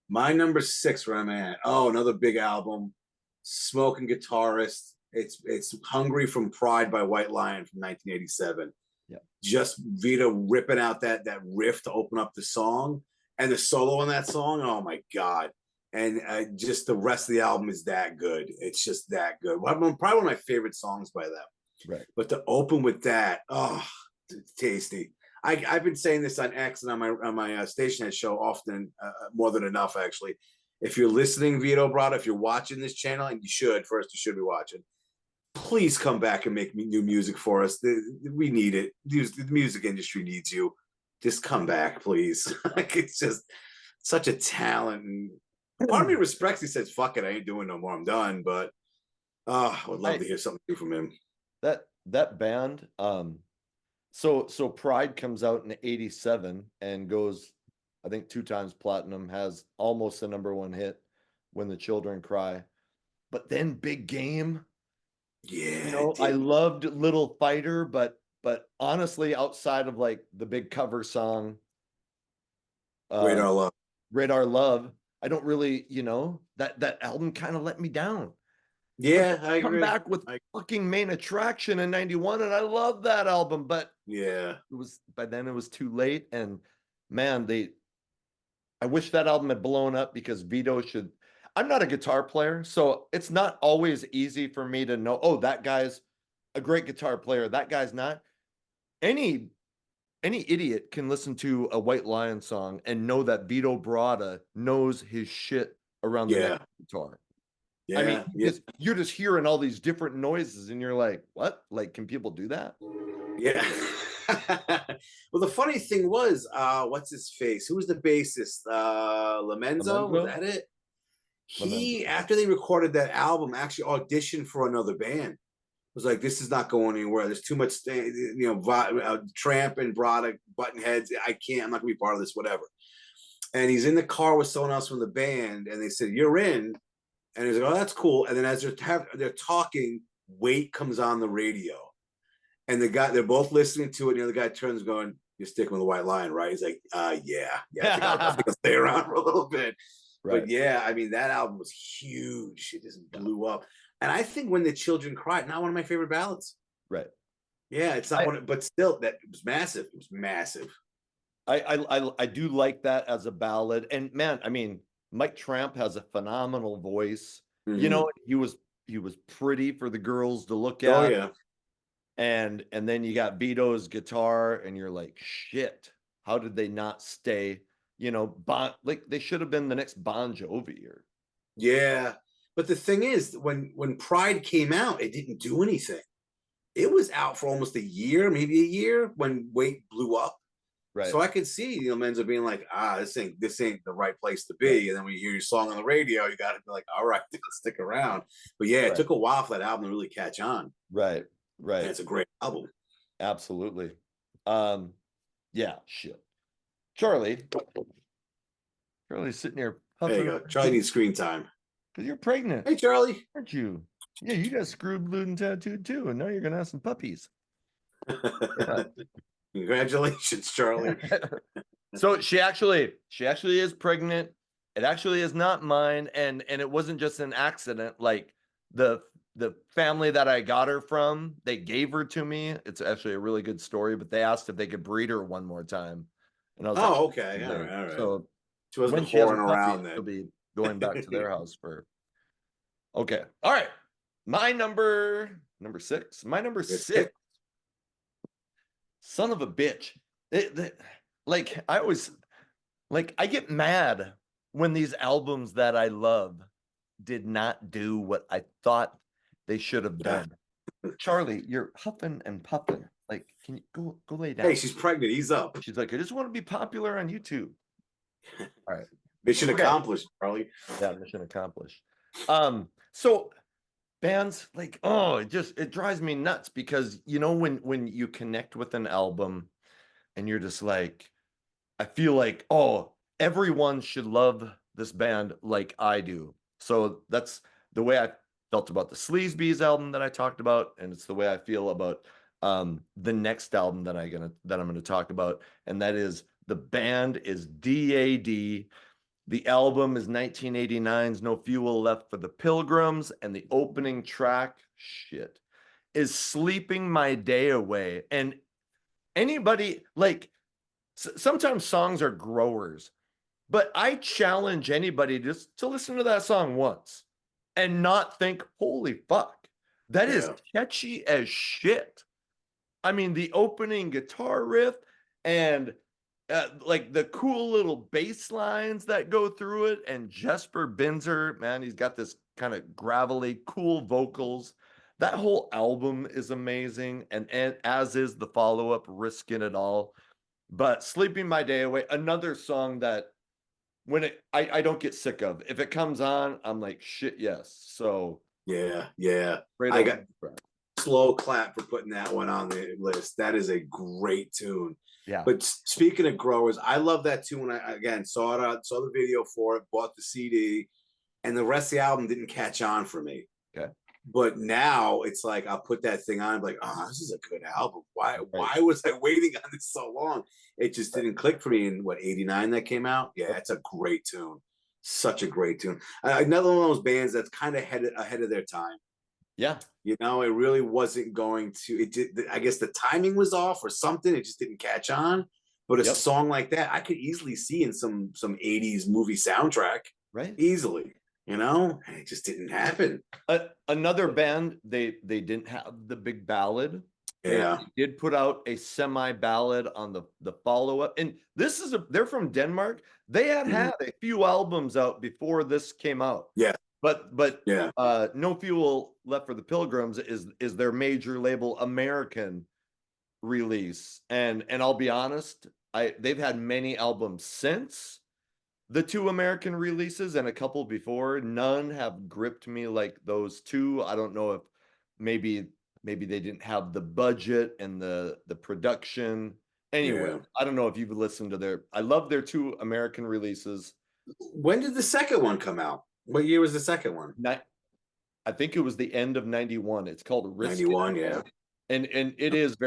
My number 6, where I'm at. Oh, another big album. Smoking guitarist. It's Hungry from Pride by White Lion from 1987. Yeah. Just Vito ripping out that riff to open up the song, and the solo on that song. Oh my God. And just the rest of the album is that good. It's just that good. Probably one of my favorite songs by them. Right. But to open with that, oh, it's tasty. I've been saying this on X and on my station head show often, more than enough, actually. If you're listening, Vito Brada, if you're watching this channel, and you should be watching, please come back and make new music for us. We need it. The music industry needs you. Just come back, please. Like, it's just such a talent. And part of me respects. He says, "Fuck it, I ain't doing no more. I'm done." But I would love to hear something new from him. That band, so Pride comes out in 87 and goes, I think 2 times platinum, has almost a #1 hit, When the Children Cry. But then Big Game. Yeah. I loved Little Fighter, but honestly, outside of like the big cover song, Radar Love, I don't really, that album kind of let me down. Yeah, I agree. Come back with fucking Main Attraction in 91, and I love that album, but yeah, by then it was too late. And man, I wish that album had blown up because Vito should. I'm not a guitar player, so it's not always easy for me to know, oh, that guy's a great guitar player, that guy's not. Any idiot can listen to a White Lion song and know that Vito Bratta knows his shit around the guitar. Yeah, I mean, you're just hearing all these different noises, and you're like, "What? Like, can people do that?" Yeah. Well, the funny thing was, what's his face? Who was the bassist? Lamenzo? Was that it? He, after they recorded that album, actually auditioned for another band. Was like, this is not going anywhere. There's too much, Tramp and Brada button heads. I'm not gonna be part of this, whatever. And he's in the car with someone else from the band, and they said, "You're in." And he's like, "Oh, that's cool." And then as they're talking, Wait comes on the radio, and they're both listening to it. And the other guy turns, going, "You're sticking with the White Lion, right?" He's like, "Yeah, I think I'll stay around for a little bit." Right. But yeah, I mean, that album was huge. It just blew up. And I think When the Children Cry, not one of my favorite ballads. Right. Yeah, it's not one, but still, that it was massive. It was massive. I do like that as a ballad. And man, I mean, Mike Tramp has a phenomenal voice. Mm-hmm. He was pretty for the girls to look at. Oh yeah. and then you got Vito's guitar, and you're like, shit, how did they not stay, like they should have been the next Bon Jovi or Yeah. But the thing is, when Pride came out, it didn't do anything. It was out for almost a year, maybe a year, when Weight blew up. right. So I could see, Menzo being like, this ain't the right place to be. Right. And then when you hear your song on the radio, you got to be like, all right, stick around. But yeah, it took a while for that album to really catch on. Right. And it's a great album. Absolutely. Yeah, shit. Charlie's sitting here There you go. Charlie needs screen time. Because you're pregnant. Hey, Charlie. Aren't you? Yeah, you got screwed, blued, and tattooed too, and now you're gonna have some puppies. Yeah. Congratulations, Charlie. So she actually is pregnant. It actually is not mine, and it wasn't just an accident. Like the family that I got her from, they gave her to me. It's actually a really good story, but they asked if they could breed her one more time, and I was like, okay, all right. So she wasn't when she has a puppy, around then. she'll be going back to their house for. Okay, all right. My number 6. My number 6. Son of a bitch. I get mad when these albums that I love did not do what I thought they should have done. Charlie, you're huffing and puffing. Like, can you go lay down? Hey, she's pregnant. Ease up. She's like, I just want to be popular on YouTube. All right. Mission accomplished, Charlie. Yeah, mission accomplished. So bands like, it drives me nuts because when you connect with an album and you're just like, I feel like, everyone should love this band like I do. So that's the way I felt about the Sleeze Beez album that I talked about, and it's the way I feel about the next album that I'm gonna talk about, and that is the band is DAD. The album is 1989's No Fuel Left for the Pilgrims, and the opening track, is Sleeping My Day Away. And anybody, like, sometimes songs are growers, but I challenge anybody just to listen to that song once and not think, holy fuck, that is catchy as shit. I mean, the opening guitar riff and like the cool little bass lines that go through it, and Jesper Binzer, man, he's got this kind of gravelly, cool vocals. That whole album is amazing, and as is the follow-up, Risking It All. But Sleeping My Day Away, another song that I don't get sick of. If it comes on, I'm like, shit, yes. So yeah. I got slow clap for putting that one on the list. That is a great tune. Yeah. But speaking of growers, I love that tune. When I again saw the video for it, bought the CD, and the rest of the album didn't catch on for me. Okay. But now it's like I'll put that thing on, like, this is a good album. Why was I waiting on this so long? It just didn't click for me in 89 that came out. Yeah, it's a great tune. Such a great tune. Another one of those bands that's kind of ahead of their time. Yeah. It really wasn't going to, it did, I guess the timing was off or something. It just didn't catch on. But a song like that, I could easily see in some 80s movie soundtrack. Right. Easily. And it just didn't happen. Another band, they didn't have the big ballad. Yeah. They did put out a semi-ballad on the follow-up. And they're from Denmark. They had a few albums out before this came out. Yeah. But No Fuel Left for the Pilgrims is their major label American release. And I'll be honest, they've had many albums since the 2 American releases and a couple before. None have gripped me like those 2. I don't know if maybe they didn't have the budget and the production. Anyway, I don't know if you've listened to I love their 2 American releases. When did the second one come out? What year was the second one? I think it was the end of 91. It's called Risk 91, yeah. And it is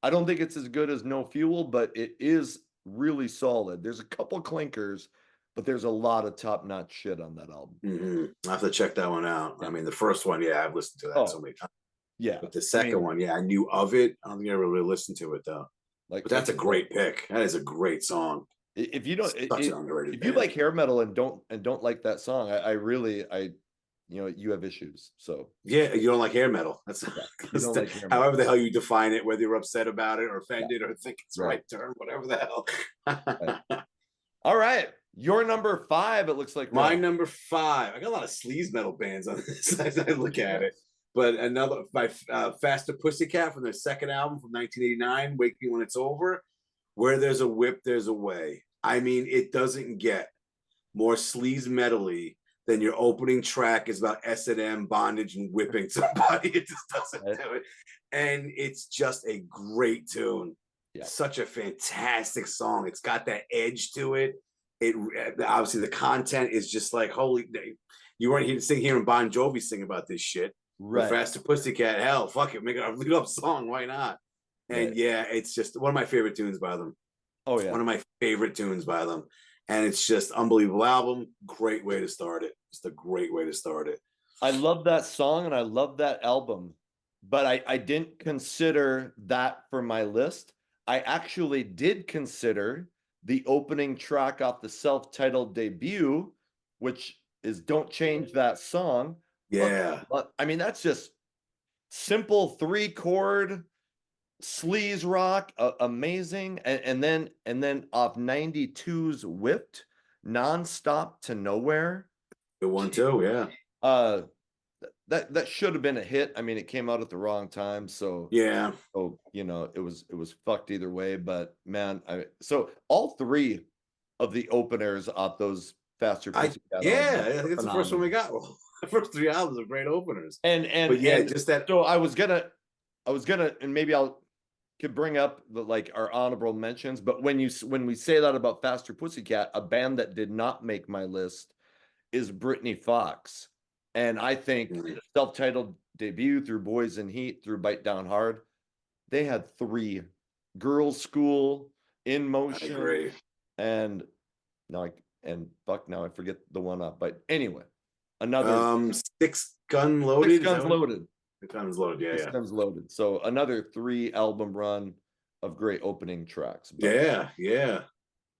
I don't think it's as good as No Fuel, but it is really solid. There's a couple clinkers, but there's a lot of top-notch shit on that album. I have to check that one out. I mean, the first one, I've listened to that so many times. Yeah. But the second one, I knew of it. I don't think I ever really listened to it, though. But that's a great pick. That is a great song. If you don't, if you like hair metal and don't like that song, I really you have issues. So yeah, you don't like hair metal. That's you don't like hair metal. however the hell you define it, whether you're upset about it or offended or think it's the Right. right term, whatever the hell. Right. All right, your number 5. It looks like My number 5. I got a lot of sleaze metal bands on this as I look at it. But another by Faster Pussycat from their second album from 1989, "Wake Me When It's Over." Where there's a whip, there's a way. I mean, it doesn't get more sleaze metally than your opening track is about S&M, bondage, and whipping somebody. It just doesn't do it. And it's just a great tune. Yeah. Such a fantastic song. It's got that edge to it. It obviously the content is just like, holy, you weren't hearing Bon Jovi sing about this shit. Right. But Faster Pussycat, hell, fuck it, make it a lead up song. Why not? And yeah, it's just one of my favorite tunes by them. Oh yeah, one of my favorite tunes by them. And it's just unbelievable album. Great way to start it. Just a great way to start it. I love that song and I love that album, but I didn't consider that for my list. I actually did consider the opening track off the self-titled debut, which is "Don't Change That Song." Yeah. But I mean, that's just simple 3-chord sleaze rock, amazing. And then off 92's Whipped, Nonstop to Nowhere. Good one too, yeah. That should have been a hit. I mean, it came out at the wrong time, so yeah. So it was fucked either way. But man, so all 3 of the openers off those Faster Pussycat yeah, I think it's the first one we got. Well, the first 3 albums are great openers. But yeah, just that. So I was gonna, and maybe could bring up our honorable mentions. But when we say that about Faster Pussycat, a band that did not make my list is Brittany Fox. And I think self-titled debut through Boys in Heat, through Bite Down Hard, they had 3: Girls' School, In Motion, and now I forget the one up. But anyway, another 6 Gun Loaded. 6 Guns Loaded. 6 Guns Loaded, yeah. 6 Guns Loaded. So another 3 album run of great opening tracks. But, yeah.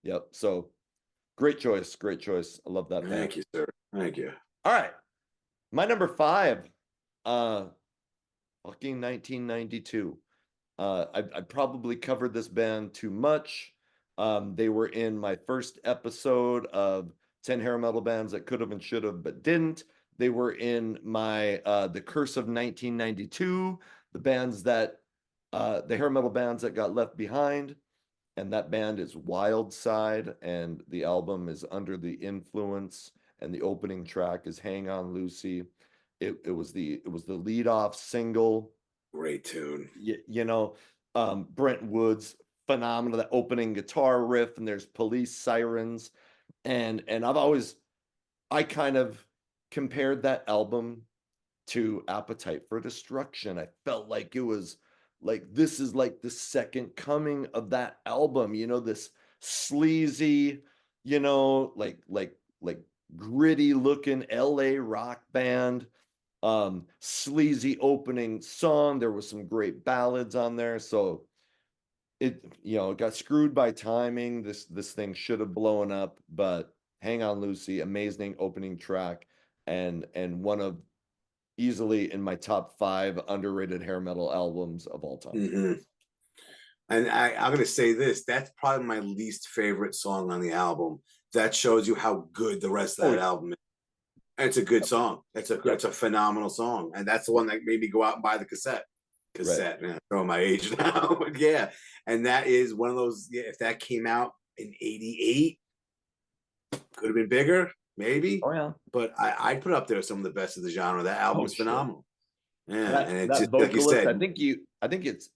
Yep. So great choice. I love that. Thank you, sir. Thank you. All right. My number 5, fucking 1992. I probably covered this band too much. They were in my first episode of 10 hair metal bands that could have and should have but didn't. They were in my The Curse of 1992, the bands that the hair metal bands that got left behind. And that band is Wild Side, and the album is Under the Influence. And the opening track is "Hang On Lucy." It was the lead off single. Great tune. Brent Wood's phenomenal. That opening guitar riff, and there's police sirens, and I kind of compared that album to Appetite for Destruction. I felt like it was like this is like the second coming of that album. This sleazy, like gritty looking LA rock band, sleazy opening song. There was some great ballads on there. So it got screwed by timing. This thing should have blown up, but Hang On Lucy, amazing opening track, and one of easily in my top 5 underrated hair metal albums of all time. Mm-hmm. And I'm going to say this, that's probably my least favorite song on the album. That shows you how good the rest of that album is. And it's a good song. It's a phenomenal song. And that's the one that made me go out and buy the cassette. Right. Man, I'm throwing my age now. But yeah. And that is one of those, if that came out in 88, could have been bigger, maybe. Oh yeah. But I'd put up there some of the best of the genre. That album is phenomenal. Yeah. And it's just like you said. I think it's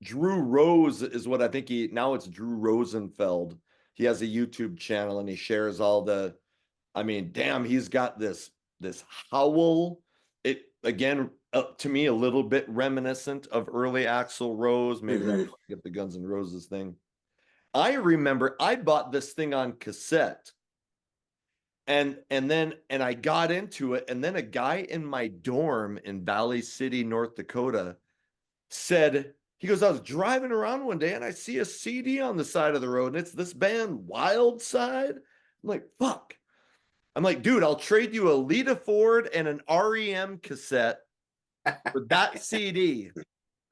Drew Rose is what I think now it's Drew Rosenfeld. He has a YouTube channel and he shares all the, damn, he's got this howl. It again, to me, a little bit reminiscent of early Axl Rose. Maybe that's get the Guns N' Roses thing. I remember I bought this thing on cassette. And I got into it. And then a guy in my dorm in Valley City, North Dakota said, he goes, I was driving around one day and I see a CD on the side of the road and it's this band Wild Side. I'm like, fuck. I'm like, dude, I'll trade you a Lita Ford and an REM cassette for that CD.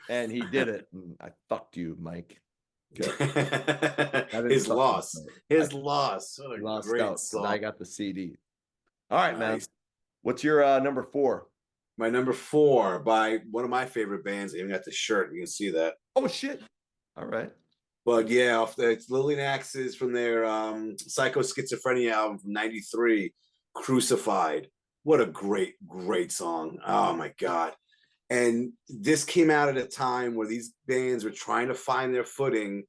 And he did it. And I fucked you, Mike. His loss. His loss. What a lost great out because I song. got the CD. All right, man. Nice. What's your number 4? My number 4 by one of my favorite bands. I even got the shirt. You can see that. Oh shit! All right. But yeah, it's Lillian Axe's from their Psycho Schizophrenia album from '93, Crucified. What a great, great song. Oh my God. And this came out at a time where these bands were trying to find their footing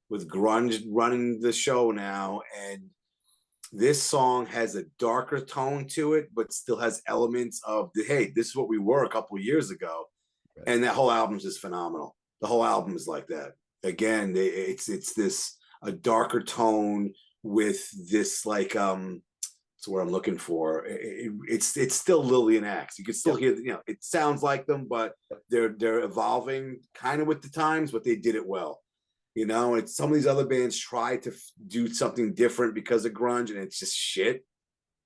with grunge running the show now. And this song has a darker tone to it, but still has elements of hey, this is what we were a couple of years ago. Right. And that whole album is just phenomenal. The whole album is like that. Again, it's this a darker tone with this like that's what I'm looking for. It's still Lillian Axe. You can still hear, it sounds like them, but they're evolving kind of with the times, but they did it well. And some of these other bands try to do something different because of grunge, and it's just shit.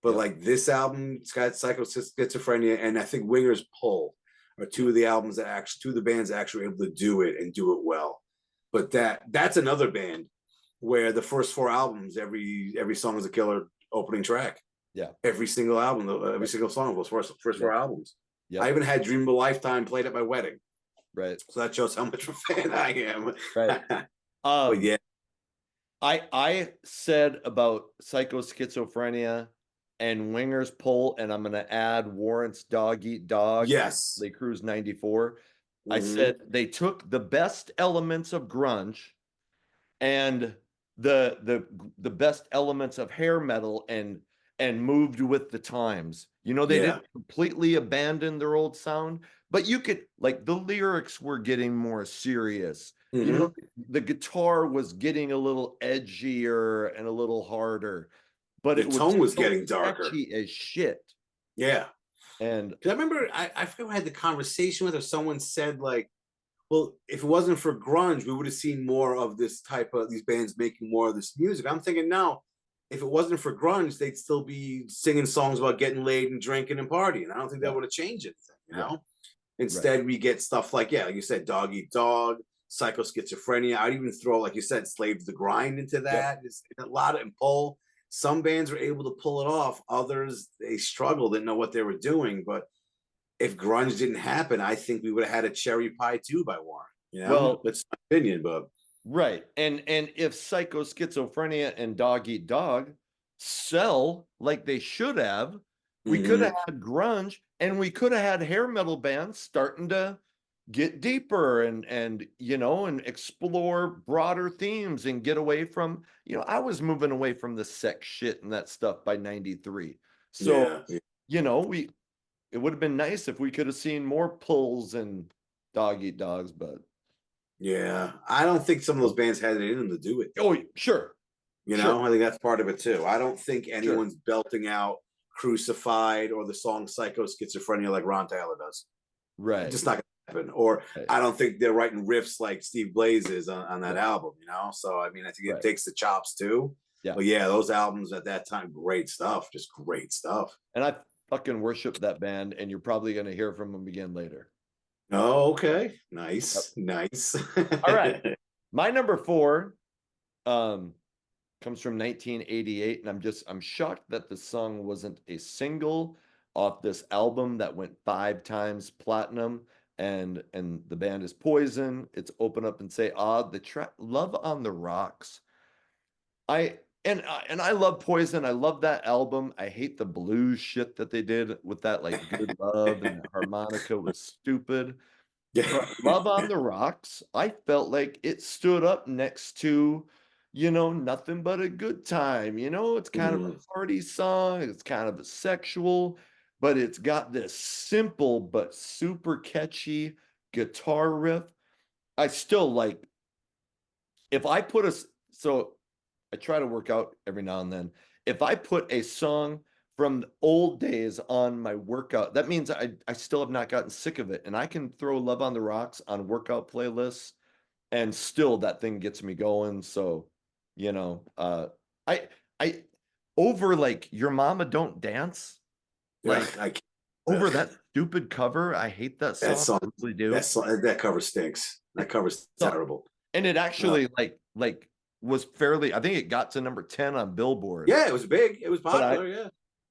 But like this album, it's got Psycho Schizophrenia, and I think Winger's Pull are two of the bands that actually able to do it and do it well. But that's another band where the first 4 albums, every song is a killer opening track. Yeah. Every single album, every single song of those first 4 albums. Yeah. I even had Dream of a Lifetime played at my wedding. Right. So that shows how much of a fan I am. Right. But yeah. I said about Psycho Schizophrenia and Winger's Pull, and I'm going to add Warrant's Dog Eat Dog. Yes. Motley Crue's 94. I said they took the best elements of grunge and the best elements of hair metal and moved with the times. They didn't completely abandon their old sound, but you could, like, the lyrics were getting more serious. The guitar was getting a little edgier and a little harder, but the tone was getting darker as shit. Yeah. And I remember I forget who I had the conversation with, or someone said, like, well, if it wasn't for grunge, we would have seen more of this type of these bands making more of this music. I'm thinking now, if it wasn't for grunge, they'd still be singing songs about getting laid and drinking and partying. I don't think that would have changed anything, Instead, we get stuff like, like you said, Dog Eat Dog, Psycho Schizophrenia. I'd even throw, like you said, Slave to the Grind into that. It's a lot of pull. Some bands were able to pull it off. Others, they struggled, didn't know what they were doing. But if grunge didn't happen, I think we would have had a Cherry Pie 2 by Warren. Well, that's my opinion, but right. And if Psycho Schizophrenia and Dog Eat Dog sell like they should have, we could have had grunge, and we could have had hair metal bands starting to get deeper and explore broader themes and get away from, I was moving away from the sex shit and that stuff by 93. So, it would have been nice if we could have seen more Pulls and Dog Eat Dogs, but yeah, I don't think some of those bands had it in them to do it. Oh, sure. I think that's part of it too. I don't think anyone's belting out Crucified or the song Psycho Schizophrenia like Ron Taylor does. Right. It's just not gonna happen. Or I don't think they're writing riffs like Steve Blaze is on that album, So I mean, I think it takes the chops too. Yeah. But yeah, those albums at that time, great stuff. Just great stuff. And I fucking worship that band, and you're probably gonna hear from them again later. Oh, okay. Nice. Nice. All right. My number 4 comes from 1988, and I'm shocked that the song wasn't a single off this album that went 5 times platinum, and the band is Poison. It's Open Up and Say Ah, the track Love on the Rocks. I love Poison. I love that album. I hate the blues shit that they did with that, like, Good Love, and the harmonica was stupid. But Love on the Rocks, I felt like it stood up next to, Nothing But a Good Time. It's kind of a party song. It's kind of a sexual, but it's got this simple but super catchy guitar riff. I still like, if I put I try to work out every now and then. If I put a song from the old days on my workout, that means I still have not gotten sick of it. And I can throw Love on the Rocks on workout playlists, and still that thing gets me going. So, I over like Your Mama Don't Dance, Ugh, like I can't, over ugh, that stupid cover. I hate that that song. song, I really do. that cover stinks. That cover's So, terrible. and it Uh, actually like was fairly, I think it got to number 10 on Billboard. yeah, it was big. It was But popular. Yeah,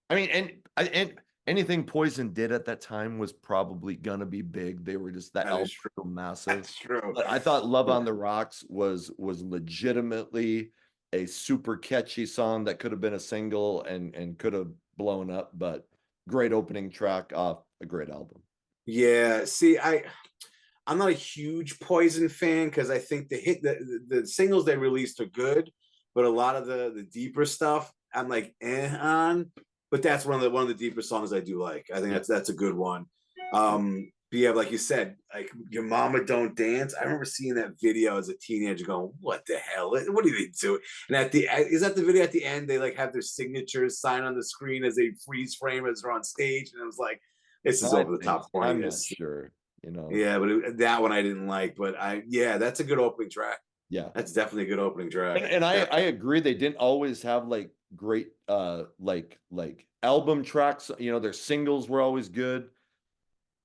I mean, and anything Poison did at that time was probably gonna be big. They were just that that is album true. was so massive. That's true. But I thought Love on the Rocks was legitimately a super catchy song that could have been a single and could have blown up, but great opening track off a great album. Yeah. See, I'm not a huge Poison fan because I think the singles they released are good, but a lot of the deeper stuff I'm like on. But that's one of the deeper songs I do like. I think Yeah. that's a good one. But yeah, like you said, like Your Mama Don't Dance. I remember seeing that video as a teenager, going, "What the hell? What do they do?" And is that the video at the end? They like have their signatures sign on the screen as they freeze frame as they're on stage, and it was like, "This is I over the think top I'm not corniness." sure, you know. Yeah, but that one I didn't like. But yeah, that's a good opening track. Yeah. That's definitely a good opening track. And I agree they didn't always have like great like album tracks, you know, their singles were always good.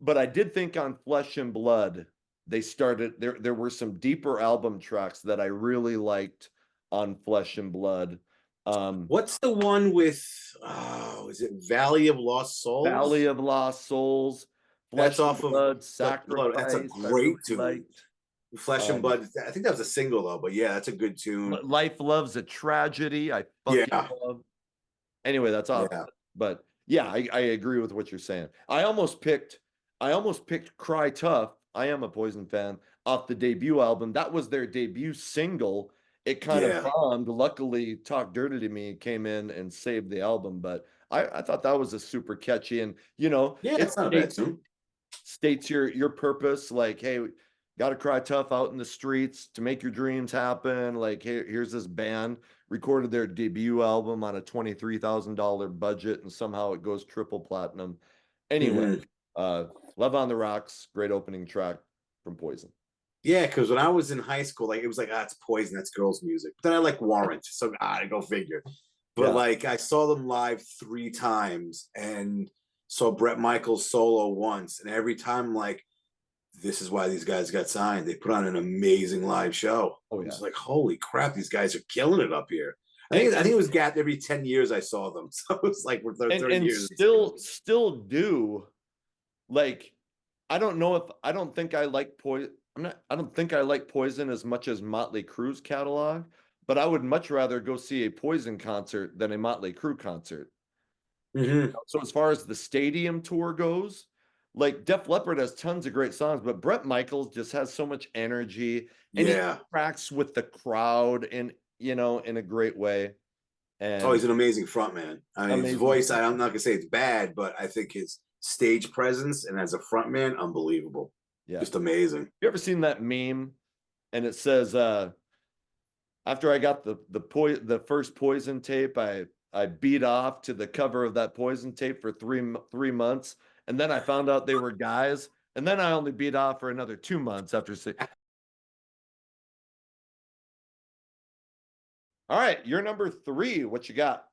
But I did think on Flesh and Blood, they started there were some deeper album tracks that I really liked on Flesh and Blood. What's the one with? Oh, is it Valley of Lost Valley Souls? of Lost Souls, That's Flesh and off of Blood, Blood. That's a Sacrifice, I great really tune. liked. Flesh and Um, Blood. I think that was a single though, but yeah, that's a good tune. Life Loves a Tragedy, I fucking Yeah, love. Anyway, that's off. yeah. But yeah, I agree with what you're saying. I almost picked Cry Tough. I am a Poison fan off the debut album. That was their debut single. It kind of Yeah. bombed. Luckily, Talk Dirty to Me came in and saved the album. But I thought that was a super catchy, and you know, Yeah, it it's not a bad tune. states your purpose, like, hey, got to cry tough out in the streets to make your dreams happen. Like, hey, here's this band recorded their debut album on a $23,000 budget, and somehow it goes triple platinum. Anyway, Mhm. uh, Love on the Rocks, great opening track from Poison. Yeah, because when I was in high school, like it was like, it's Poison, that's girls' music. But then I like Warrant, so go figure. But Yeah. like I saw them live 3 times and saw Bret Michaels solo once, and every time like this is why these guys got signed. They put on an amazing live show. Oh I yeah. was like, holy crap, these guys are killing it up here. I think And it was gapped every 10 years I saw them. So it was like we're 30 and years. still do, like, I don't think I like Poison. I don't think I like Poison as much as Motley Crue's catalog, but I would much rather go see a Poison concert than a Motley Crue concert. Mm-hmm. So as far as the stadium tour goes, like Def Leppard has tons of great songs, but Bret Michaels just has so much energy and he Yeah. interacts with the crowd in, you know, in a great way. Oh, And he's an amazing frontman. I mean, his amazing. voice, I'm not gonna say it's bad, but I think his stage presence and as a frontman, unbelievable. Yeah. Just amazing. You ever seen that meme? And it says, after I got the first Poison tape, I beat off to the cover of that Poison tape for 3 months, and then I found out they were guys, and then I only beat off for another 2 months after 6. All right, you're number 3. What you got?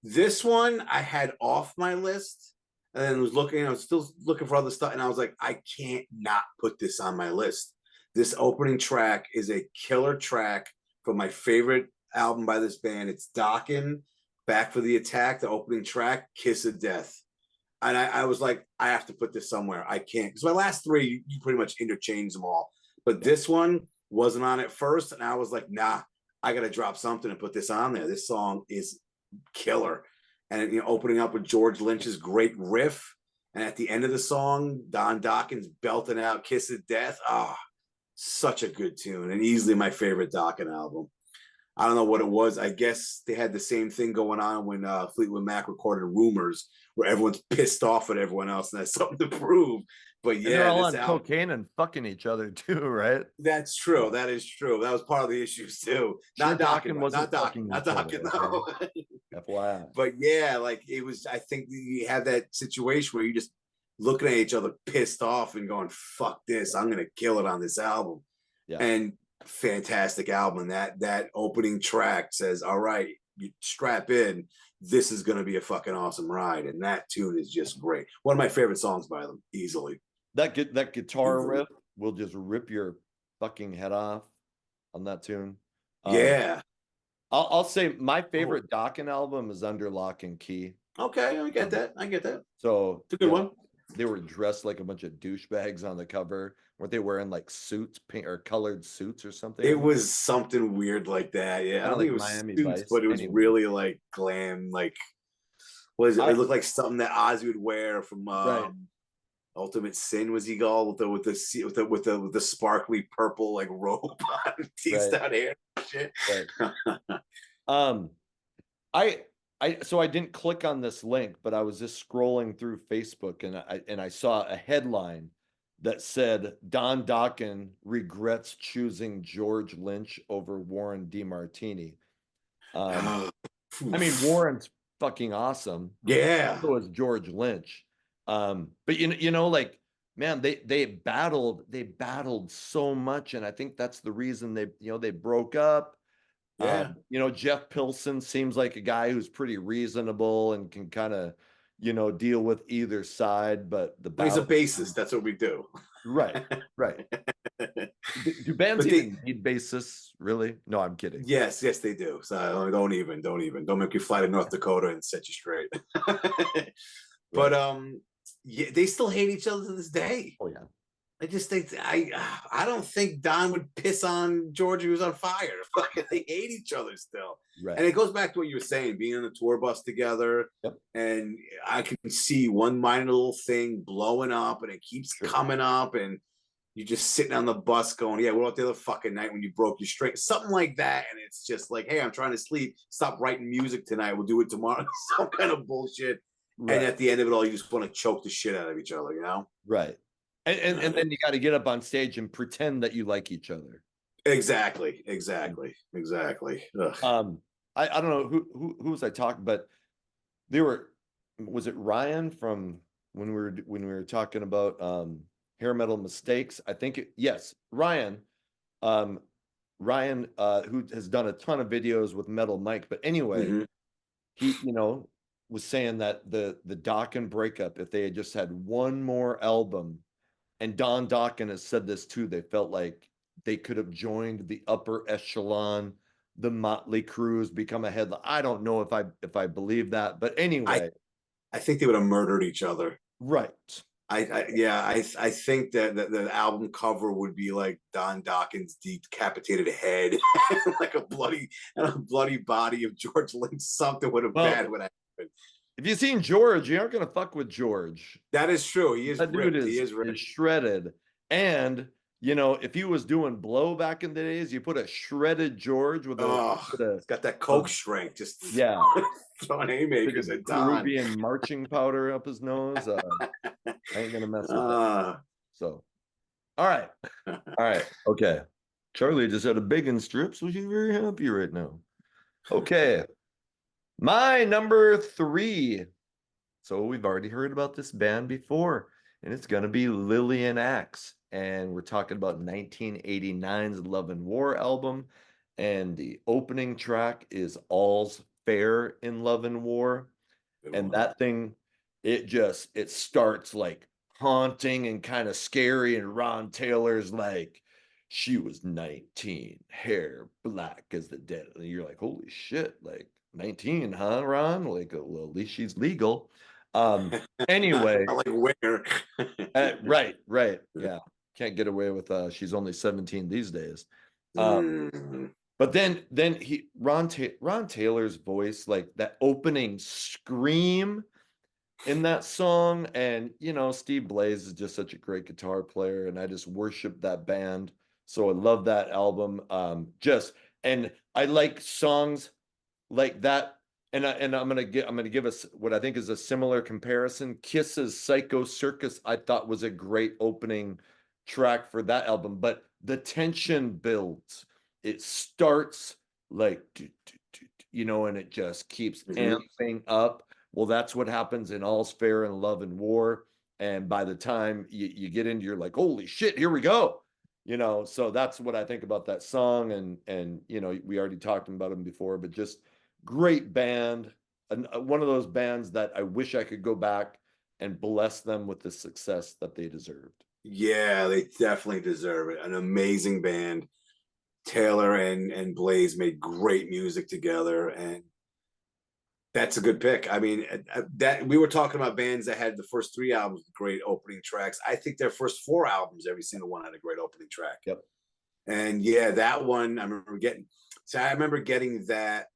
This one I had off my list and then was looking, I was still looking for other stuff, and I was like, I can't not put this on my list. This opening track is a killer track from my favorite album by this band. It's Dokken, Back for the Attack, the opening track, Kiss of Death. And I was like, I have to put this somewhere. I can't, because my last 3, you pretty much interchange them all. But this one wasn't on it first, and I was like, nah, I got to drop something and put this on there. This song is killer. And opening up with George Lynch's great riff, and at the end of the song, Don Dokken's belting out "Kiss of Death." Ah, oh, such a good tune, and easily my favorite Dokken album. I don't know what it was. I guess they had the same thing going on when Fleetwood Mac recorded "Rumors," where everyone's pissed off at everyone else and has something to prove. But And they're yeah, all this on album. cocaine and fucking each other too, right? That's true. That is true. That was part of the issues too. Sure, Not Dokken, Dokken not wasn't Dokken, fucking not each other. Dokken. Okay? No. FYI. But yeah, like it was. I think you have that situation where you just looking at each other, pissed off, and going, "Fuck this! I'm gonna kill it on this album." Yeah. And fantastic album. And that opening track says, "All right, you strap in. this is going to be a fucking awesome ride. And that tune is just great. One of my favorite songs by them, easily. That guitar riff will just rip your fucking head off on that tune. Yeah. I'll say my favorite Dokken album is Under Lock and Key. Okay, I get that. I get that. So it's a good one. They were dressed like a bunch of douchebags on the cover. Weren't they wearing like suits, pink or colored suits or something? It was something weird like that. Yeah, I don't think it was Miami suits, Vice, but it was really like glam. Like, what is it? It looked like something that Ozzy would wear from Ultimate Sin. Was he all with the sparkly purple like robe on, teased out hair and shit. Right. So I didn't click on this link, but I was just scrolling through Facebook and I saw a headline that said Don Dokken regrets choosing George Lynch over Warren DeMartini. I mean, Warren's fucking awesome. Yeah. So is George Lynch. But you know, like, man, they battled so much, and I think that's the reason they broke up. Yeah. Jeff Pilson seems like a guy who's pretty reasonable and can kind of, deal with either side, but he's a bassist. That's what we do. Right. Do bands even need bassists, really? No, I'm kidding. Yes, they do. So don't make me fly to North Dakota and set you straight. But yeah, they still hate each other to this day. Oh yeah. I just think I don't think Don would piss on George who was on fire. Fucking, they hate each other still. Right. And it goes back to what you were saying, being on the tour bus together. Yep. And I can see one minor little thing blowing up, and it keeps coming up, and you're just sitting on the bus going, yeah, what about the other fucking night when you broke your string? Something like that. And it's just like, hey, I'm trying to sleep. Stop writing music tonight. We'll do it tomorrow. Some kind of bullshit. Right. And at the end of it all, you just want to choke the shit out of each other, Right. And then you got to get up on stage and pretend that you like each other. Exactly. Ugh. I don't know who was I talking, but was it Ryan from when we were talking about hair metal mistakes? I think yes, Ryan, who has done a ton of videos with Metal Mike, but anyway, he was saying that the Dokken breakup, if they had just had one more album. And Don Dokken has said this too. They felt like they could have joined the upper echelon, the Motley Crue, become a headline. I don't know if I believe that, but anyway, I think they would have murdered each other. Right. I think that the album cover would be like Don Dokken's decapitated head, like a bloody body of George Lynch. Something bad would happen. If you've seen George, you aren't gonna fuck with George. That is true. He is that ripped. Dude he is ripped. Is shredded. And if he was doing blow back in the days, you put a shredded George with it's got that coke strength. Just throwing haymakers at Don. Peruvian marching powder up his nose. I ain't gonna mess with that. So, all right, okay. Charlie just had a big in strips, which is very happy right now. Okay. My number 3. So we've already heard about this band before, and it's going to be Lillian Axe. And we're talking about 1989's Love and War album. And the opening track is All's Fair in Love and War. And that thing, it starts like haunting and kind of scary. And Ron Taylor's like, she was 19, hair black as the dead. And you're like, holy shit, like, 19, huh, Ron? Like, well, at least she's legal. Anyway, I like where. right, yeah, can't get away with she's only 17 these days. But then Ron Taylor's voice, like that opening scream in that song, and Steve Blaze is just such a great guitar player, and I just worship that band. So I love that album. And I like songs like that, and I'm gonna give us what I think is a similar comparison. Kiss's Psycho Circus I thought was a great opening track for that album, but the tension builds. It starts like and it just keeps amping up. Well, that's what happens in All's Fair in Love and War, and by the time you get into, you're like, holy shit, here we go. So that's what I think about that song, and we already talked about them before, but just great band. one of those bands that I wish I could go back and bless them with the success that they deserved. Yeah, they definitely deserve it. An amazing band. Taylor and Blaze made great music together, and that's a good pick. I mean, that we were talking about bands that had the first 3 albums with great opening tracks. I think their first 4 albums, every single one had a great opening track. Yep. And yeah, that one I remember getting. So I remember getting that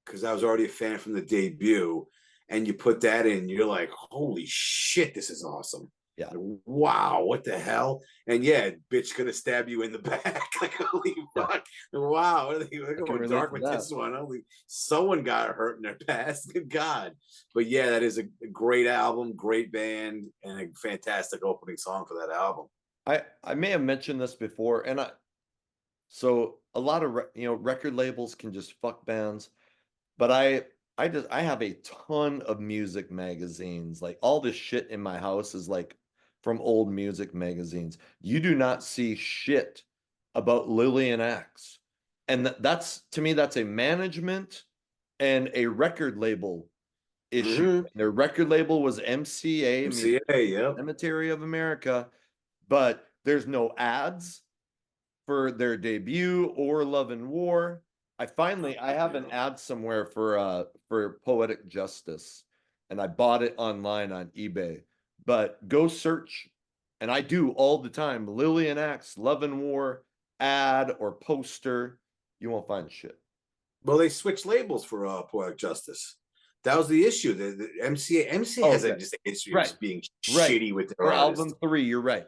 because I was already a fan from the debut, and you put that in, you're like, holy shit, this is awesome. Yeah. Like, wow, what the hell? And yeah, bitch gonna stab you in the back. Like, holy fuck. Wow. What are they going dark with this one? Holy, someone got hurt in their past. Good God. But yeah, that is a great album, great band, and a fantastic opening song for that album. I may have mentioned this before, and so a lot of record labels can just fuck bands, but I have a ton of music magazines. Like all this shit in my house is like from old music magazines. You do not see shit about Lillian Axe. And that's, to me, that's a management and a record label issue. Their record label was MCA, MCA, Cemetery of America, but there's no ads for their debut or Love and War. I have an ad somewhere for Poetic Justice, and I bought it online on eBay. But go search, and I do all the time, Lillian Axe, Love and War, ad or poster. You won't find shit. Well, they switched labels for Poetic Justice. That was the issue. The MCA has just a history of being shitty with their album 3. You're right.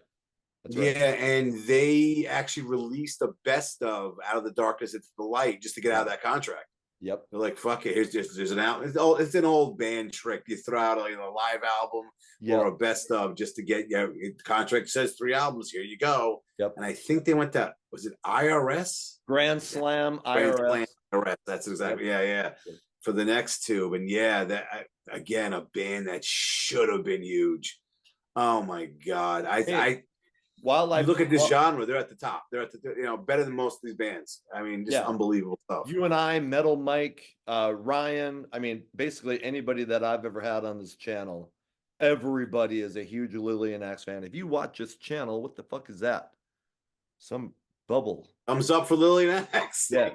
That's right. Yeah, and they actually released the best of Out of the Darkness into the Light just to get out of that contract. Yep. They're like, fuck it. There's an out. It's an old band trick. You throw out a live album or a best of just to get the contract says 3 albums. Here you go. Yep. And I think they went to, was it IRS? Grand Slam, IRS. That's exactly. Yeah. For the next 2. And yeah, that again, a band that should have been huge. Oh my God. While I look at this genre, they're at the top. They're at the better than most of these bands. I mean, just unbelievable stuff. You and I, Metal Mike, Ryan. I mean, basically anybody that I've ever had on this channel, everybody is a huge Lillian Axe fan. If you watch this channel, what the fuck is that? Some bubble. Thumbs up for Lillian Axe. Yeah.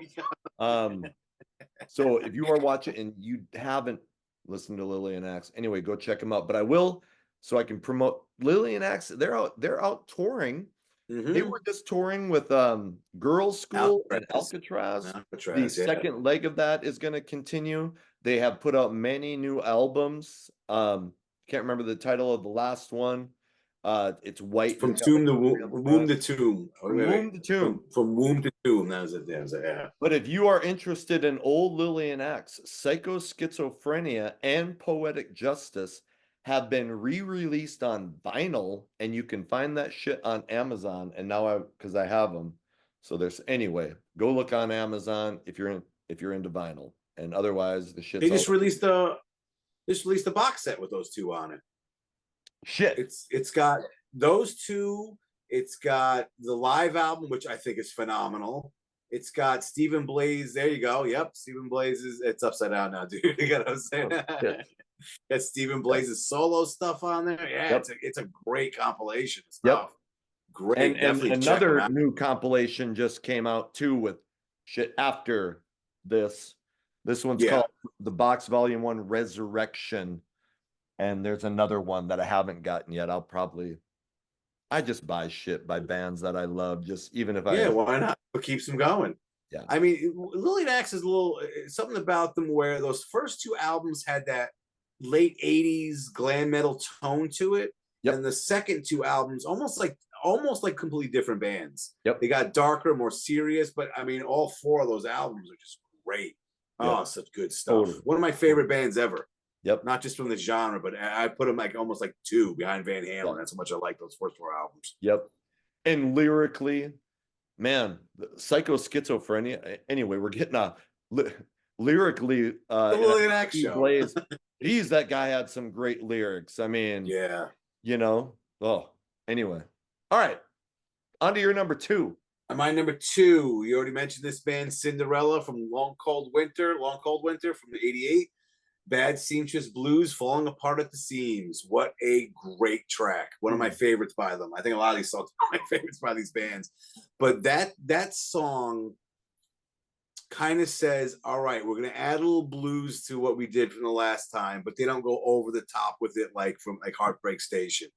So if you are watching and you haven't listened to Lillian Axe, anyway, go check them out. But I will, so I can promote Lillian Axe. They're out touring. They were just touring with Girls School and Alcatraz. The second leg of that is going to continue. They have put out many new albums. Can't remember the title of the last one. It's white. From tomb to womb to tomb. From womb to tomb. From womb to tomb. That was it. Yeah. But if you are interested in old Lillian Axe, Psychoschizophrenia and Poetic Justice have been re-released on vinyl, and you can find that shit on Amazon. And now because I have them, so there's anyway. Go look on Amazon if you're into vinyl, and otherwise the shit. They just released a box set with those 2 on it. Shit. It's got those 2. It's got the live album, which I think is phenomenal. It's got Stephen Blaze. There you go. Yep, Stephen Blaze it's upside down now, dude. You got what I'm saying? Got Stephen Blaze's solo stuff on there. Yeah, it's a great compilation of stuff. Yep. Great. And another new compilation just came out too with shit after this. This one's called The Box Volume 1 Resurrection. And there's another one that I haven't gotten yet. I just buy shit by bands that I love, just even if why not? What keeps them going? Yeah. I mean, Lillian Axe is something about them where those first 2 albums had that late 80s glam metal tone to it. Yep. And the second 2 albums almost like completely different bands. Yep. They got darker, more serious, but I mean, all 4 of those albums are just great. Yep. Oh, such good stuff. Totally. One of my favorite bands ever. Yep. Not just from the genre, but I put them like almost like 2 behind Van Halen. That's how much I like those first 4 albums. Yep. And lyrically, man, Psychoschizophrenia. Anyway, we're getting lyrically. The Lillian Axe show. Blaze. Geez, that guy had some great lyrics. I mean, yeah. Anyway. All right. On to your number 2. My number 2. You already mentioned this band, Cinderella, from Long Cold Winter from '88. Bad Seamstress Blues, Falling Apart at the Seams. What a great track. One of my favorites by them. I think a lot of these songs are my favorites by these bands. But that song kind of says, all right, we're going to add a little blues to what we did from the last time, but they don't go over the top with it like from like Heartbreak Station.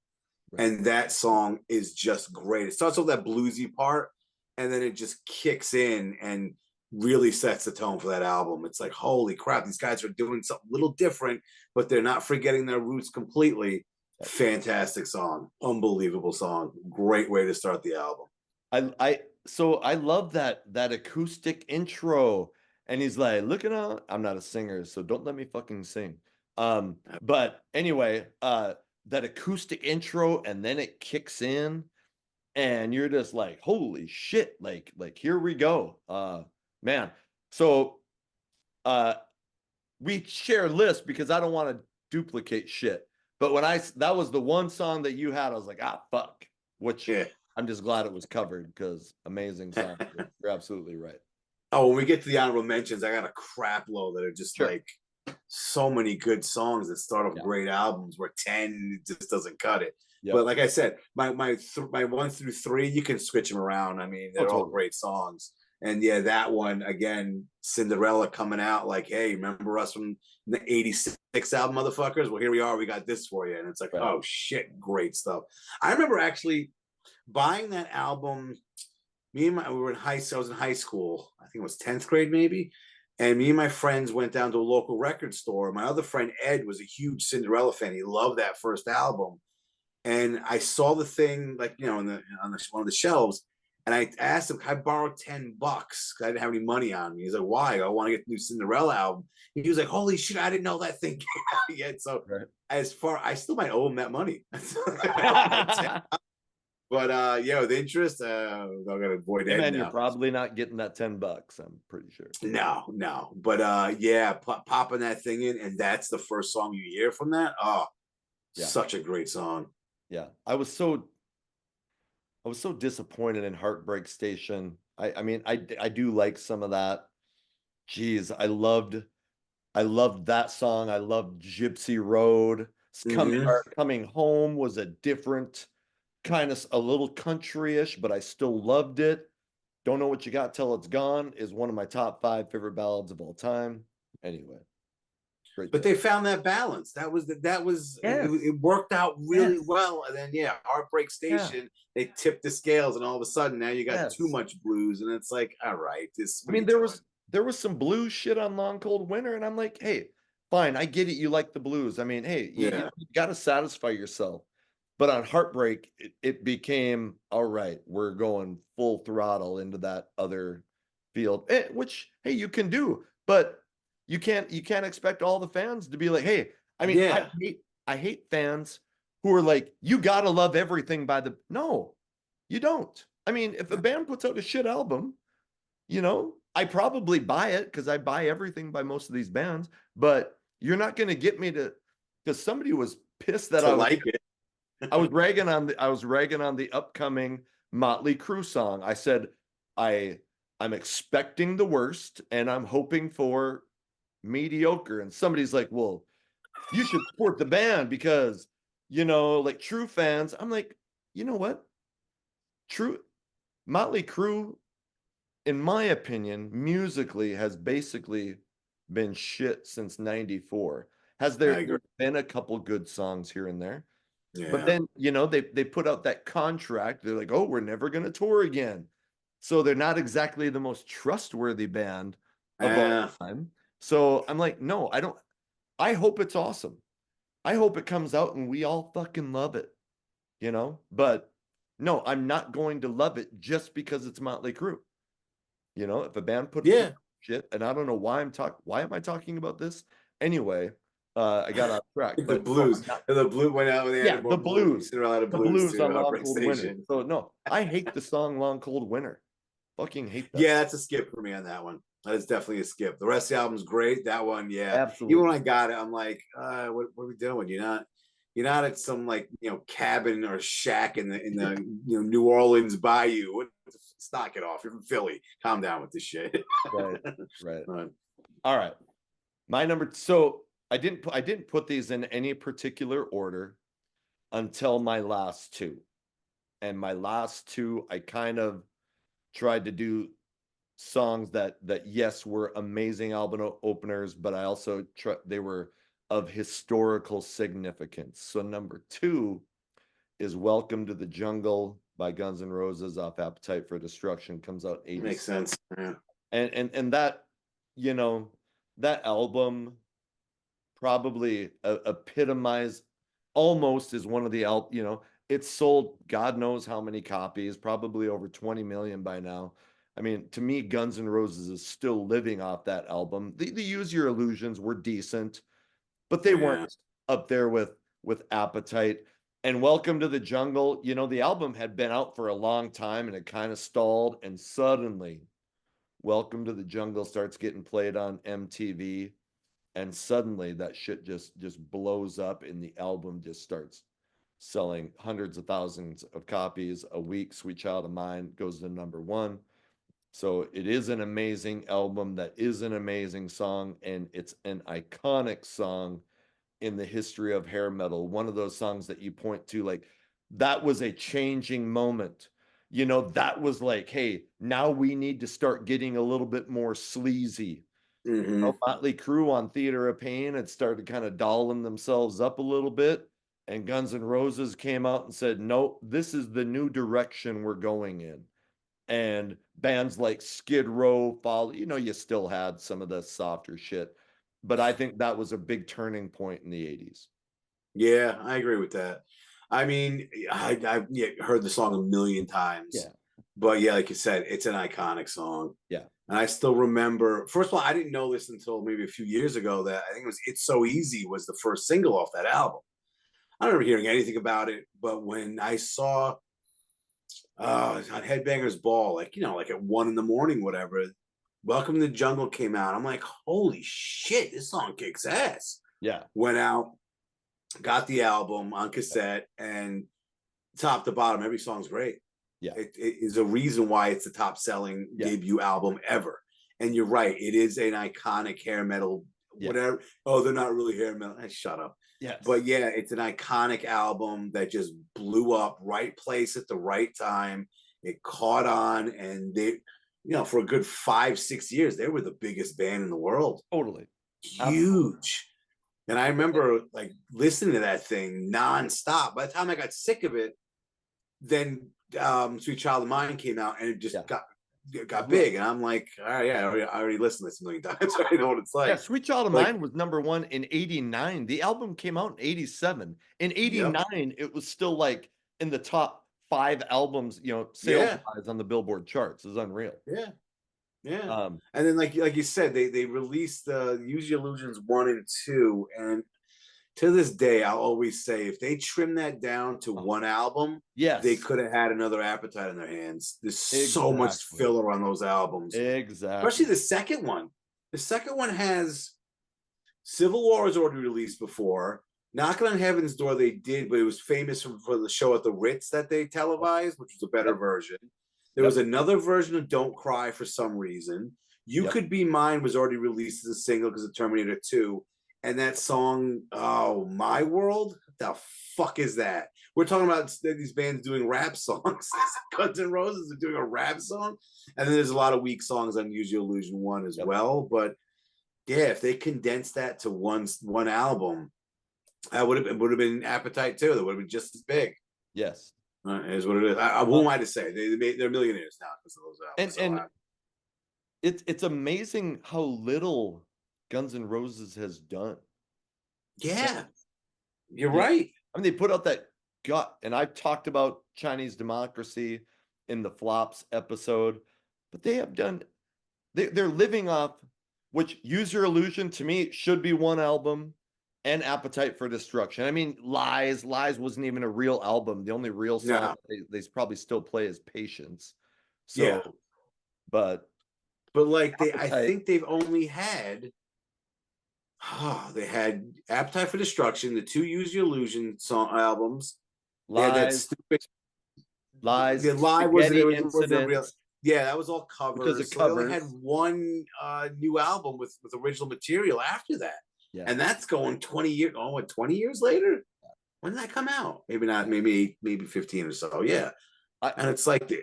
Right. And that song is just great. It starts with that bluesy part, and then it just kicks in and really sets the tone for that album. It's like, holy crap, these guys are doing something a little different, but they're not forgetting their roots completely. Fantastic song. Unbelievable song. Great way to start the album. So I love that acoustic intro, and he's like, looking out. I'm not a singer, so don't let me fucking sing. But anyway, that acoustic intro, and then it kicks in, and you're just like, holy shit, like here we go. Man. So we share lists because I don't want to duplicate shit. But when that was the one song that you had, I was like, fuck. Which I'm just glad it was covered, because amazing song. You're absolutely right. Oh, when we get to the honorable mentions, I got a crap load that are just like so many good songs that start off great albums where 10 just doesn't cut it. Yep. But like I said, my 1 through 3, you can switch them around. I mean, they're all great songs. And yeah, that one, again, Cinderella coming out like, hey, remember us from the 86 album, motherfuckers? Well, here we are. We got this for you. And it's like, oh, shit, great stuff. I remember actually buying that album. We were in high school. I was in high school. I think it was 10th grade maybe. And me and my friends went down to a local record store. My other friend, Ed, was a huge Cinderella fan. He loved that first album. And I saw the thing, like, you know, on one of the shelves. And I asked him, can I borrow $10? Because I didn't have any money on me. He's like, why? I want to get the new Cinderella album. And he was like, holy shit, I didn't know that thing came out yet. So I still might owe him that money. But yeah, with interest, I'm gonna avoid it. Man, you're probably not getting that $10. I'm pretty sure. No. But yeah, popping that thing in, and that's the first song you hear from that. Oh, such a great song. Yeah, I was so disappointed in Heartbreak Station. I mean, I do like some of that. Jeez, I loved that song. I loved Gypsy Road. Coming Home was a different kind of, a little country-ish, but I still loved it. Don't Know What You Got Till It's Gone is one of my top 5 favorite ballads of all time. Anyway. But they found that balance. It worked out really well. And then Heartbreak Station, they tipped the scales, and all of a sudden now you got too much blues, and it's like, all right, there was some blues shit on Long Cold Winter, and I'm like, hey, fine, I get it, you like the blues. I mean, hey, you got to satisfy yourself. But on Heartbreak, it became, all right, we're going full throttle into that other field, which, hey, you can do, but you can't expect all the fans to be like, hey, I mean, I hate fans who are like, you gotta love everything by the. No, you don't. I mean, if a band puts out a shit album, you know, I probably buy it because I buy everything by most of these bands, but you're not gonna get me to, because somebody was pissed that I like it. I was ragging on the upcoming Motley Crue song. I said, I'm expecting the worst and I'm hoping for mediocre. And somebody's like, well, you should support the band because, you know, like true fans. I'm like, you know what? Motley Crue, in my opinion, musically has basically been shit since '94. Has there been a couple good songs here and there? Yeah. But then, you know, they put out that contract. They're like, oh, we're never going to tour again. So they're not exactly the most trustworthy band of all time. So I'm like, no, I don't. I hope it's awesome. I hope it comes out and we all fucking love it, you know? But no, I'm not going to love it just because it's Motley Crue. You know, if a band puts shit, and I don't know why why am I talking about this? Anyway, I got off track. The blues. The blue went out when they had the blues. There are a lot of blues on Long Cold Winter. So no, I hate the song Long Cold Winter. Fucking hate that. Yeah, that's a skip for me on that one. That is definitely a skip. The rest of the album's great. That one, absolutely. Even when I got it, I'm like, what are we doing? You're not at some, like, you know, cabin or shack in the you know, New Orleans bayou. Knock it off. You're from Philly. Calm down with this shit. Right. All right. My number. So I didn't put these in any particular order until my last two. And my last two, I kind of tried to do songs that yes were amazing album openers, but I also they were of historical significance. So number two is Welcome to the Jungle by Guns N' Roses off Appetite for Destruction, comes out 80. Makes sense. Yeah. And that, you know, that album probably epitomized, almost is one of the you know, it's sold God knows how many copies, probably over 20 million by now. I mean, to me, Guns N' Roses is still living off that album. The Use Your Illusions were decent, but they weren't up there with Appetite. And Welcome to the Jungle, you know, the album had been out for a long time and it kind of stalled, and suddenly Welcome to the Jungle starts getting played on MTV, and suddenly that shit just blows up, and the album just starts selling hundreds of thousands of copies a week. Sweet Child of Mine goes to number one. So it is an amazing album. That is an amazing song, and it's an iconic song in the history of hair metal. One of those songs that you point to, like, that was a changing moment. You know, that was like, hey, now we need to start getting a little bit more sleazy. You know, Motley Crue on Theater of Pain had started kind of dolling themselves up a little bit, and Guns N' Roses came out and said, no, this is the new direction we're going in. And bands like Skid Row follow, you know, you still had some of the softer shit, but I think that was a big turning point in the 80s. Yeah, I agree with that. I mean, I've heard the song a million times. Yeah. But yeah, like you said, it's an iconic song. Yeah. And I still remember, first of all, I didn't know this until maybe a few years ago, that I think it was It's So Easy was the first single off that album. I don't remember hearing anything about it, but when I saw on Headbangers Ball, like, you know, like at 1 a.m, whatever, Welcome to the Jungle came out. I'm like, holy shit, this song kicks ass. Yeah. Went out, got the album on cassette, and top to bottom, every song's great. Yeah. It is a reason why it's the top selling debut album ever. And you're right, it is an iconic hair metal, whatever. Oh, they're not really hair metal. Shut up. Yes. But yeah, it's an iconic album that just blew up, right place at the right time. It caught on, and they, you know, for a good 5-6 years, they were the biggest band in the world. Totally. Huge. Absolutely. And I remember like listening to that thing nonstop. By the time I got sick of it, then Sweet Child of Mine came out, and it just got big. And I'm like, all right, yeah, I already listened to this a million times. I know what it's like. Yeah, Sweet Child of Mine was number one in 89. The album came out in 87. In 89, it was still like in the top 5 albums, you know, sales-wise on the Billboard charts. It's unreal. Yeah. Yeah. And then like you said, they released the Use Your Illusions 1 and 2. And to this day, I'll always say, if they trim that down to one album, they could have had another Appetite in their hands. There's so much filler on those albums. Exactly. Especially the second one. The second one has Civil War was already released before. Knocking on Heaven's Door they did, but it was famous for the show at the Ritz that they televised, which was a better version. There was another version of Don't Cry for some reason. You Could Be Mine was already released as a single because of Terminator 2. And that song, oh, My World? What the fuck is that? We're talking about these bands doing rap songs. Guns N' Roses are doing a rap song. And then there's a lot of weak songs on Use Your Illusion 1 as well. But yeah, if they condensed that to one album, that would have been Appetite too. That would have been just as big. Yes. Is what it is. Who am I to say? They're millionaires now because of those albums. And it's amazing how little Guns N' Roses has done. Yeah, you're right. I mean, they put out that gut, and I've talked about Chinese Democracy in the Flops episode, but they have done, they're living off, which Use Your Illusion to me should be one album, and Appetite for Destruction. I mean, Lies wasn't even a real album. The only real song they probably still play is Patience. So, but like I think they've only had, they had Appetite for Destruction, the 2 Use Your Illusion song albums. Lies. Lies. The Lie wasn't real. Yeah, that was all covers. Because of covers. They only had one new album with original material after that. Yeah. And that's going 20 years. Oh, what, 20 years later? When did that come out? Maybe not, maybe 15 or so. Yeah. And it's like,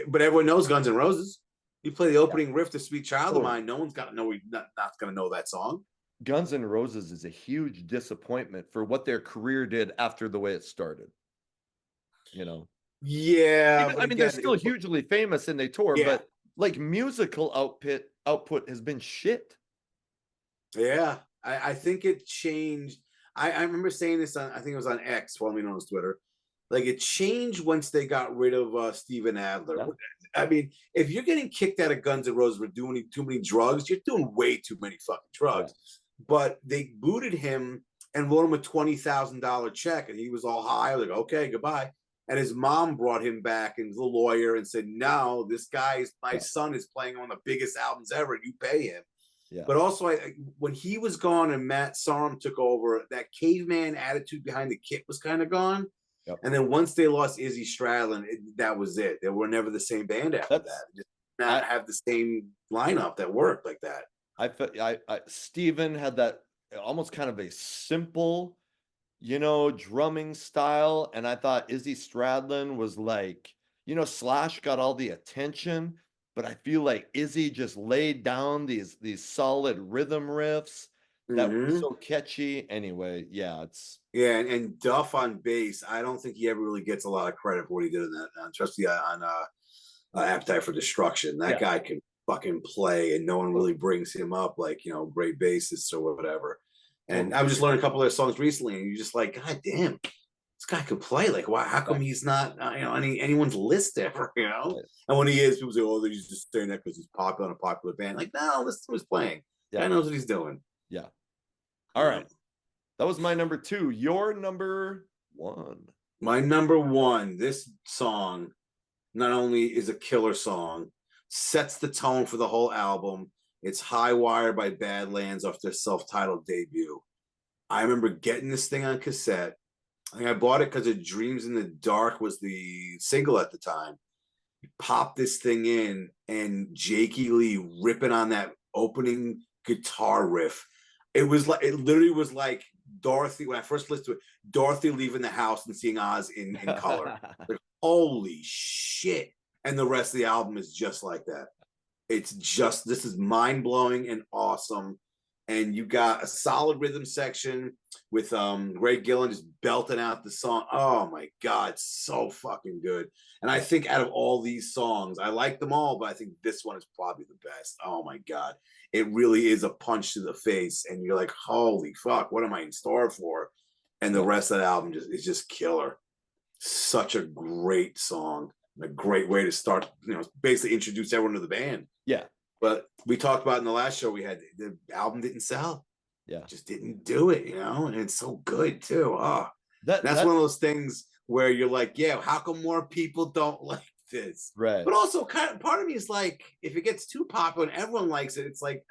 but everyone knows Guns N' Roses. You play the opening riff to Sweet Child of Mine, no one's got to know, not going to know that song. Guns N' Roses is a huge disappointment for what their career did after the way it started. You know? Yeah. I mean, they're still hugely famous and they tour, but like musical output has been shit. Yeah. I think it changed. I remember saying this on, I think it was on X, formerly known as Twitter. Like it changed once they got rid of Steven Adler. Yeah. I mean, if you're getting kicked out of Guns N' Roses for doing too many drugs, you're doing way too many fucking drugs. Yeah. But they booted him and wrote him a $20,000 check, and he was all high, like, okay, goodbye. And his mom brought him back and was a lawyer and said, no, this guy's, my son is playing on the biggest albums ever, and you pay him. Yeah. But also, when he was gone and Matt Sorum took over, that caveman attitude behind the kit was kind of gone. Yep. And then once they lost Izzy Stradlin, that was it. They were never the same band after that. Just not have the same lineup that worked like that. Steven had that almost kind of a simple, drumming style. And I thought Izzy Stradlin was like, Slash got all the attention, but I feel like Izzy just laid down these solid rhythm riffs that were so catchy. Anyway, yeah, and Duff on bass. I don't think he ever really gets a lot of credit for what he did in that, especially on Appetite for Destruction. That guy can fucking play, and no one really brings him up like great bassists or whatever. And I was just learning a couple of their songs recently, and you're just like, God damn, this guy could play. Like, why? How come he's not anyone's list ever? And when he is, people say, "Oh, he's just saying that because he's popular on a popular band." Like, no, listen to who's playing. Guy knows what he's doing. Yeah. All right. That was my number 2. Your number 1. My number 1. This song not only is a killer song, sets the tone for the whole album. It's High Wire by Badlands off their self-titled debut. I remember getting this thing on cassette. I think I bought it because of Dreams in the Dark was the single at the time. Pop this thing in, and Jakey Lee ripping on that opening guitar riff. It literally was like Dorothy, when I first listened to it, Dorothy leaving the house and seeing Oz in color. Like, holy shit. And the rest of the album is just like that. It's just, this is mind-blowing and awesome. And you got a solid rhythm section with Ray Gillen just belting out the song. Oh my God, so fucking good. And I think out of all these songs, I like them all, but I think this one is probably the best. Oh my God. It really is a punch to the face. And you're like, holy fuck, what am I in store for? And the rest of the album is just killer. Such a great song. A great way to start, basically introduce everyone to the band. Yeah. But we talked about in the last show, we had the album didn't sell. Yeah. Just didn't do it, and it's so good too. Oh, that's one of those things where you're like, yeah, how come more people don't like this? Right. But also part of me is like, if it gets too popular and everyone likes it, it's like,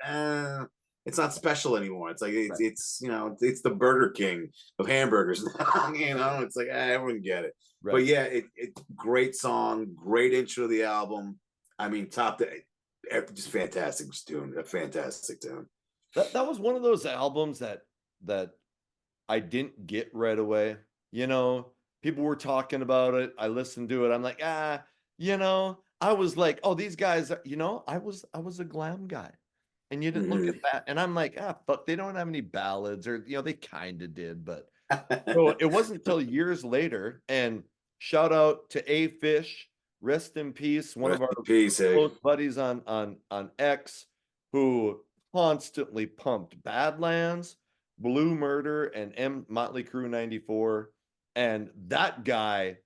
it's not special anymore. It's like, it's it's the Burger King of hamburgers. It's like, everyone get it. Right. But yeah, it's great song, great intro to the album. I mean, just fantastic tune, a fantastic tune. That was one of those albums that I didn't get right away. People were talking about it. I listened to it. I'm like, I was like, oh, these guys, I was a glam guy. And you didn't look at that. And I'm like, fuck, they don't have any ballads, or, they kind of did, but so it wasn't until years later. And shout out to A Fish, rest in peace, one of our close buddies on X, who constantly pumped Badlands, Blue Murder, and Motley Crue 94. And that guy,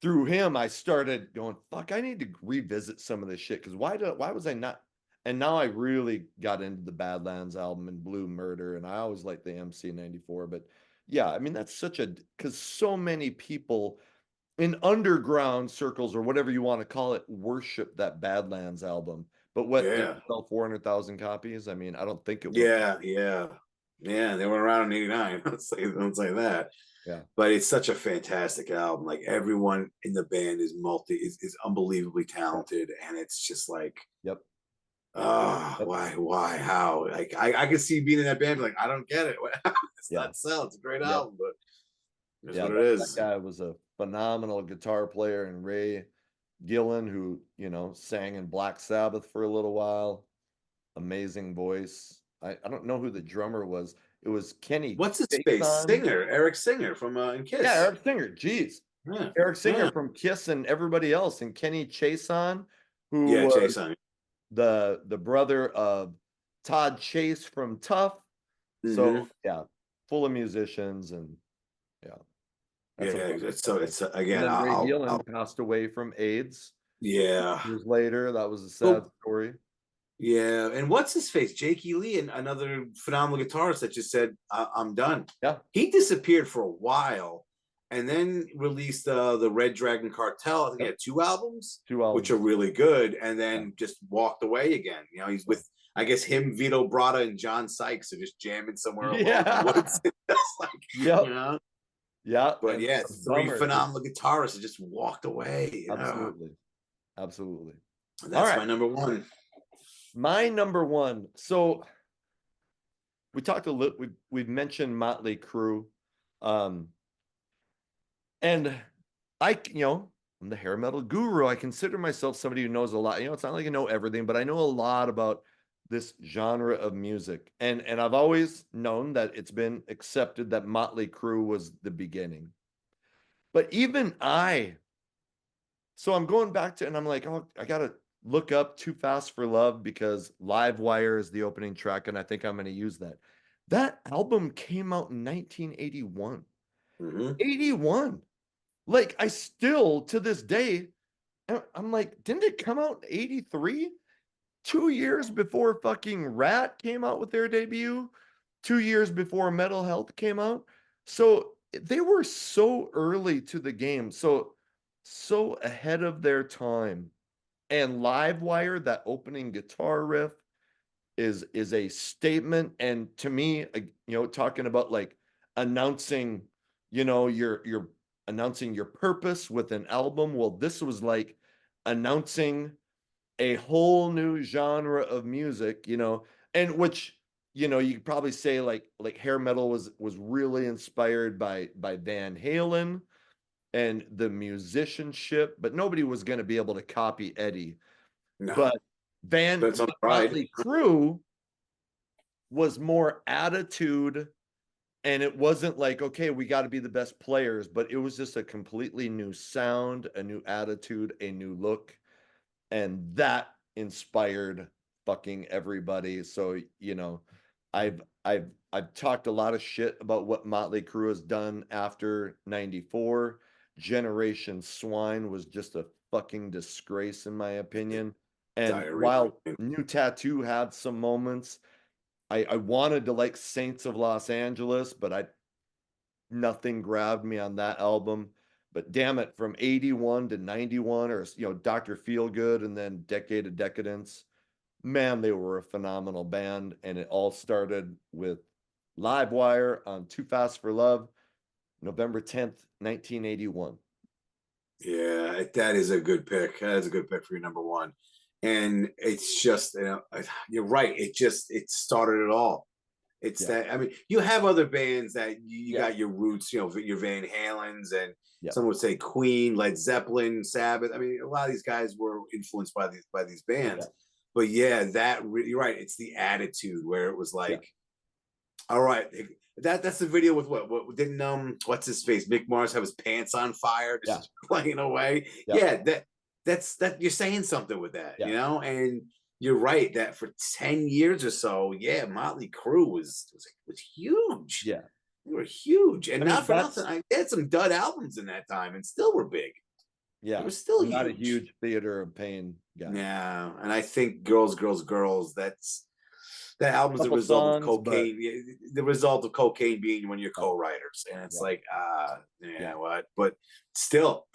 through him, I started going, fuck, I need to revisit some of this shit. Because why was I not? And now I really got into the Badlands album and Blue Murder, and I always liked the MC 94. But yeah, I mean, that's because so many people in underground circles, or whatever you want to call it, worship that Badlands album. But what, did it sell 400,000 copies? I mean, I don't think it was. Yeah. They were around in '89. Don't say that. Yeah. But it's such a fantastic album. Like, everyone in the band is unbelievably talented, and it's just like, Oh, why, how? Like, I can see being in that band, like, I don't get it. It's Yeah. not sell. It's a great Yep. album, but it's Yeah, what it that is. guy was a phenomenal guitar player, and Ray Gillen, who, sang in Black Sabbath for a little while. Amazing voice. I don't know who the drummer was. It was Kenny What's his face? Chasson. Singer, Eric Singer from in Yeah, Kiss. Eric Singer. Jeez. Yeah, Eric Singer yeah, from Kiss and everybody else, and Kenny Chason, who yeah. was Chase on. the brother of Todd Chase from Tough. So Mm-hmm. yeah, full of musicians, and yeah, Yeah, that's a fun. it's And again. then Ray I'll Gillen passed away from AIDS yeah. years later. That was a sad But story. yeah, and what's his face? Jakey Lee, and another phenomenal guitarist that just said, "I'm done." Yeah, He disappeared for a while, and then released the Red Dragon Cartel. I think he yep. had 2 albums, 2 albums. which are really good, and Yeah. then just walked away again. He's with, I guess, him, Vito Bratta, and John Sykes are just jamming somewhere alone in the woods. It's like, Yep. Yeah, But and yeah, it's a 3 bummer. phenomenal guitarists that just walked away. Absolutely. Absolutely. All That's right. my number one. My number one. So we talked a little, we've mentioned Motley Crue. And I'm the hair metal guru. I consider myself somebody who knows a lot. It's not like I know everything, but I know a lot about this genre of music. And I've always known that it's been accepted that Motley Crue was the beginning. But even so I'm going back to, and I'm like, oh, I gotta look up Too Fast for Love because Live Wire is the opening track, and I think I'm gonna use that. That album came out in 1981. 81. Like, I still, to this day, I'm like, didn't it come out in 83? 2 years before fucking Rat came out with their debut, 2 years before Metal Health came out. So they were so early to the game, so ahead of their time. And Livewire, that opening guitar riff, is a statement. And to me, talking about like announcing, you're announcing your purpose with an album. Well, this was like announcing a whole new genre of music, and which, you could probably say like hair metal was really inspired by Van Halen and the musicianship, but nobody was going to be able to copy Eddie. No, But that's on pride. Motley Crue was more attitude, and it wasn't like, okay, we got to be the best players, but it was just a completely new sound, a new attitude, a new look, and that inspired fucking everybody. So, I've talked a lot of shit about what Motley Crue has done after 94. Generation Swine was just a fucking disgrace in my opinion. And Diary. while New Tattoo had some moments, I wanted to like Saints of Los Angeles, but nothing grabbed me on that album. But damn it, from 81 to 91, or Dr. Feelgood, and then Decade of Decadence, man, they were a phenomenal band. And it all started with Livewire on Too Fast for Love, November 10th, 1981. Yeah, that is a good pick. That is a good pick for your number one. And it's just, you're right. It started it all. It's Yeah. that, I mean, you have other bands that you Yeah. got your roots, your Van Halens, and Yeah. some would say Queen, Led Zeppelin, Sabbath. I mean, a lot of these guys were influenced by these bands. Yeah. But yeah, you're right. It's the attitude where it was like, all right, that's the video with what didn't what's his face, Mick Mars, have his pants on fire, just playing away. Yeah, that's you're saying something with that, and you're right that for 10 years or so, Motley Crue was huge. Yeah, they were huge, and I mean, not for nothing, they had some dud albums in that time, and still were big. Yeah, they were still I'm not a huge Theater of Pain guy. Yeah, and I think Girls, Girls, Girls, that album's the result of cocaine. The result of cocaine being when you're co-writers, and it's like, what? But still,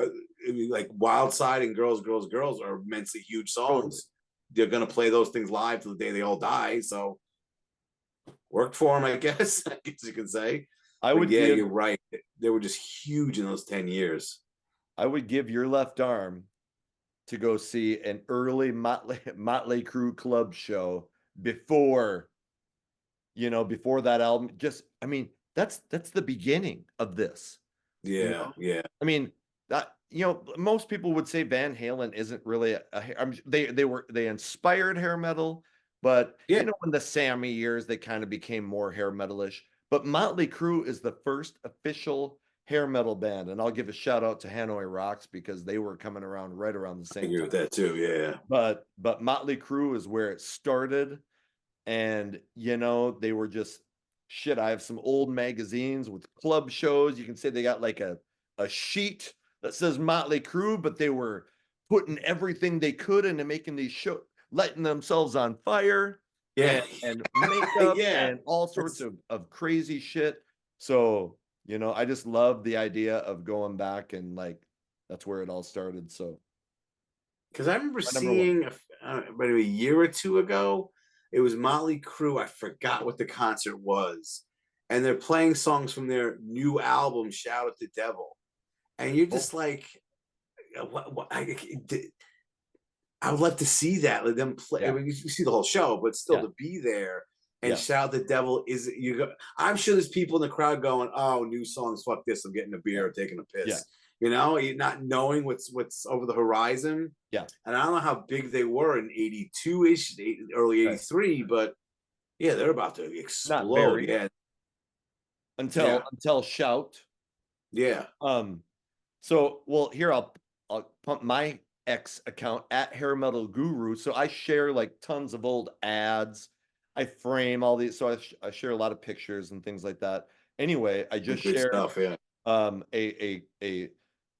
like Wild Side and Girls, Girls, Girls are immensely huge songs. Totally. They're gonna play those things live till the day they all die. So worked for them, I guess. I guess you can say. You're right. They were just huge in those 10 years. I would give Your Left Arm to go see an early Motley Crue club show before, before that album. Just, I mean, that's the beginning of this. Yeah, yeah. I mean, that, most people would say Van Halen isn't really they inspired hair metal, but Yeah. in the Sammy years they kind of became more hair metalish. But Motley Crue is the first official hair metal band, and I'll give a shout out to Hanoi Rocks because they were coming around right around the I same agree time. with that too. Yeah. But Motley Crue is where it started, and they were just shit. I have some old magazines with club shows. You can say they got like a sheet that says Motley Crue, but they were putting everything they could into making these shows, lighting themselves on fire, Yeah. and makeup Yeah. and all sorts of crazy shit. So, I just love the idea of going back, and like that's where it all started. So Because I remember my number one. seeing maybe a year or two ago, it was Motley Crue. I forgot what the concert was, and they're playing songs from their new album, "Shout at the Devil," and you're just like, what I would love to see that. Let them play. I Yeah. mean, you see the whole show, but still Yeah. to be there and Yeah. shout the devil is you go. I'm sure there's people in the crowd going, "Oh, new songs, fuck this! I'm getting a beer, or taking a piss." Yeah. You're not knowing what's over the horizon. Yeah. And I don't know how big they were in '82 ish, early Right. '83, but yeah, they're about to Not explode. very Yeah, until Shout. yeah. So, well, here I'll pump my X account at Hair Metal Guru. So I share like tons of old ads. I frame all these, so I share a lot of pictures and things like that. Anyway, I just Good shared stuff. Yeah.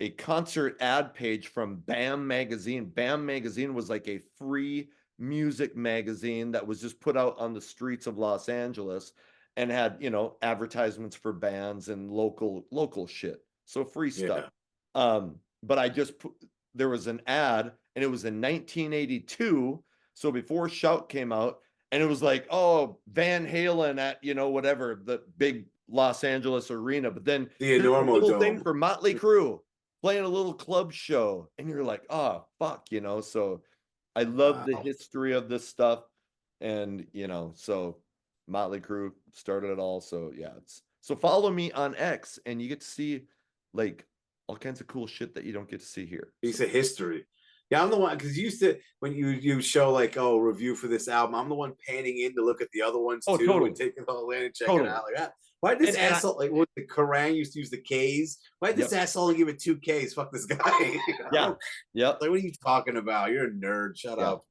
a concert ad page from BAM magazine. BAM magazine was like a free music magazine that was just put out on the streets of Los Angeles, and had, advertisements for bands and local shit. So free stuff. Yeah. But I just put, there was an ad, and it was in 1982, so before Shout came out, and it was like, oh, Van Halen at, whatever, the big Los Angeles arena. But then The here's a Enormo little thing Dome. for Motley Crue playing a little club show, and you're like, oh fuck, so I love the Wow. history of this stuff, and so Motley Crue started it all. So yeah, so follow me on X, and you get to see like all kinds of cool shit that you don't get to see here. Piece of history. Yeah, I'm the one because used to when you show like review for this album, I'm the one panning in to look at the other ones Oh, too totally. and taking the whole in and checking Totally. out like that. Why did this And asshole like what the Kerrang used to use the K's? Why did this Yep. asshole only give it 2 Ks? Fuck this guy. Yeah. Yep. Like, what are you talking about? You're a nerd. Shut Yeah. up.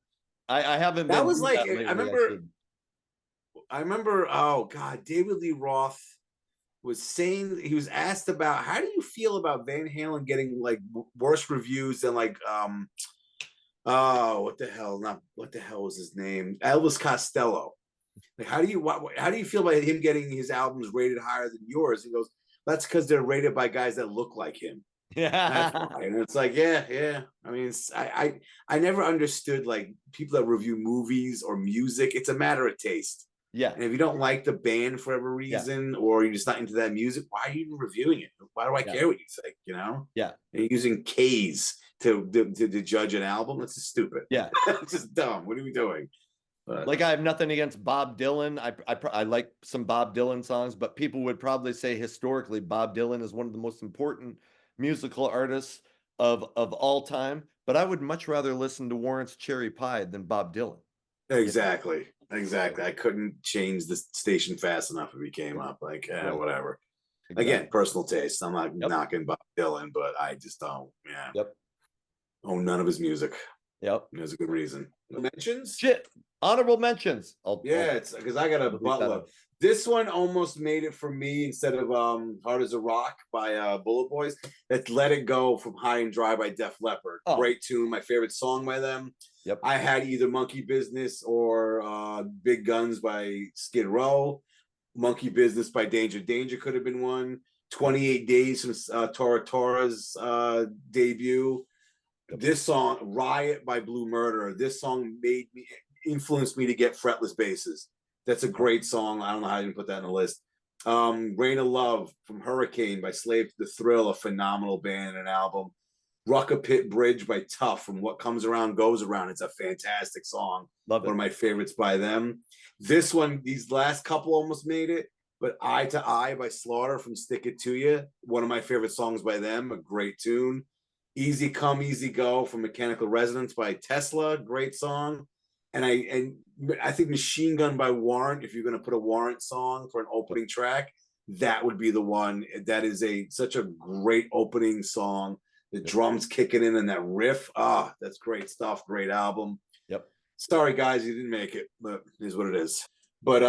I haven't That been was through like that lately. I remember, oh God, David Lee Roth was saying he was asked about how do you feel about Van Halen getting like worse reviews than like oh what the hell was his name, Elvis Costello. Like how do you feel about him getting his albums rated higher than yours? He goes, that's because they're rated by guys that look like him. That's why. And it's like, yeah. I mean, I never understood like people that review movies or music. It's a matter of taste. Yeah. And if you don't like the band for whatever reason, or you're just not into that music, why are you even reviewing it? Why do I care what you think? Yeah. And you're using K's to judge an album. That's just stupid. Yeah. It's just dumb. What are we doing? But, like, I have nothing against Bob Dylan. I like some Bob Dylan songs, but people would probably say historically Bob Dylan is one of the most important musical artists of all time. But I would much rather listen to Warrant's Cherry Pie than Bob Dylan. exactly. I couldn't change the station fast enough if he came up. Like, whatever. Exactly. Again, personal taste. I'm not knocking Bob Dylan, but I just don't. Yeah. Yep. Own none of his music. Yep. There's a good reason. Mentions? Shit. Honorable mentions. It's because I got a buttload. This one almost made it for me instead of Hard as a Rock by Bulletboys. That's Let It Go from High and Dry by Def Leppard. Oh. Great tune. My favorite song by them. Yep. I had either Monkey Business or Big Guns by Skid Row. Monkey Business by Danger could have been one. 28 Days from Tora Tora's debut. This song, Riot by Blue Murder. This song influenced me to get Fretless Basses. That's a great song. I don't know how you can put that in the list. Rain of Love from Hurricane by Slave to the Thrill, a phenomenal band and an album. Rucka Pit Bridge by Tough from What Comes Around Goes Around. It's a fantastic song. Love it. One of my favorites by them. This one, these last couple almost made it, but Eye to Eye by Slaughter from Stick It To You. One of my favorite songs by them. A great tune. Easy Come, Easy Go from Mechanical Resonance by Tesla. Great song. And I think Machine Gun by Warrant, if you're going to put a Warrant song for an opening track, that would be the one. That is such a great opening song. The drums kicking in and that riff. Ah, that's great stuff. Great album. Yep. Sorry, guys, you didn't make it, but it is what it is. But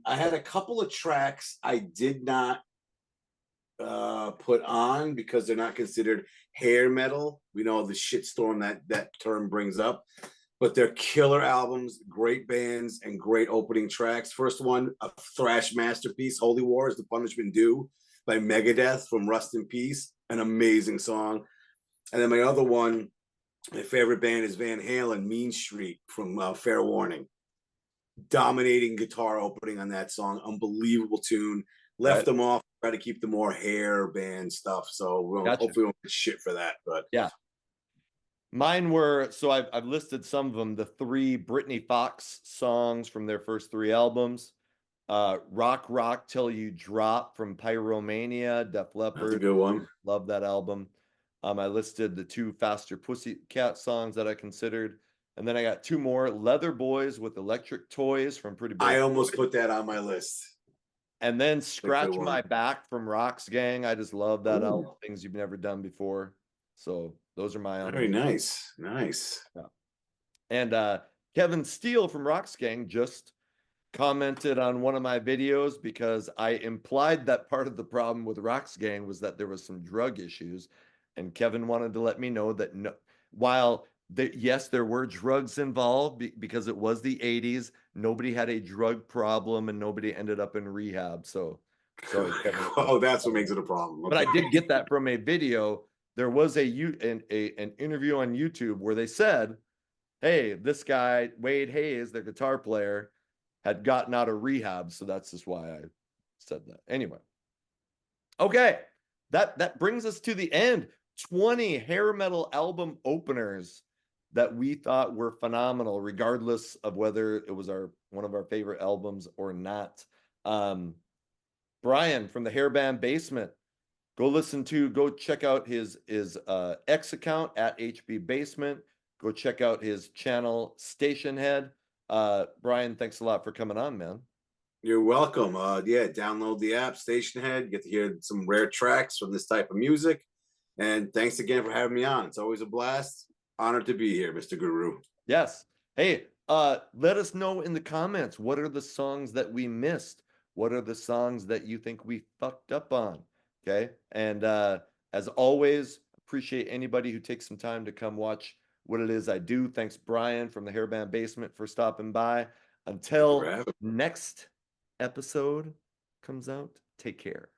I had a couple of tracks I did not put on because they're not considered hair metal. We know the shitstorm that term brings up. But they're killer albums, great bands, and great opening tracks. First one, a thrash masterpiece, Holy War is the Punishment Due by Megadeth from Rust in Peace. An amazing song. And then my other one, my favorite band is Van Halen, Mean Street from Fair Warning. Dominating guitar opening on that song. Unbelievable tune. Left them off, try to keep the more hair band stuff. So hopefully we won't get shit for that. But yeah. Mine were, so I've listed some of them, the 3 Britney Fox songs from their first 3 albums. Rock Rock Till You Drop from Pyromania, Def Leppard. That's a good one. Love that album. I listed the 2 Faster Pussycat songs that I considered. And then I got 2 more, Leather Boys with Electric Toys from Pretty Boy. I almost put that on my list. And then Scratch My Back from Rock's Gang. I just love that album, Things You've Never Done Before. So those are my own. Very nice. Nice. Yeah. And Kevin Steele from Rock's Gang just commented on one of my videos because I implied that part of the problem with Rock's Gang was that there was some drug issues. And Kevin wanted to let me know that while yes, there were drugs involved because it was the 80s, nobody had a drug problem and nobody ended up in rehab. So sorry, Kevin. Oh, that's what makes it a problem. Okay. But I did get that from a video. There was an interview on YouTube where they said, hey, this guy, Wade Hayes, their guitar player, had gotten out of rehab. So that's just why I said that. Anyway. Okay. That brings us to the end. 20 hair metal album openers that we thought were phenomenal, regardless of whether it was one of our favorite albums or not. Bryan from the Hairband Basement, go check out his X account at HB Basement. Go check out his channel Station Head. Bryan, thanks a lot for coming on, man. You're welcome. Yeah, download the app Station Head. Get to hear some rare tracks from this type of music. And thanks again for having me on. It's always a blast. Honored to be here, Mr. Guru. Yes. Hey, let us know in the comments, what are the songs that we missed? What are the songs that you think we fucked up on? Okay. And as always, appreciate anybody who takes some time to come watch what it is I do. Thanks, Bryan from the Hairband Basement, for stopping by. Until next episode comes out, take care.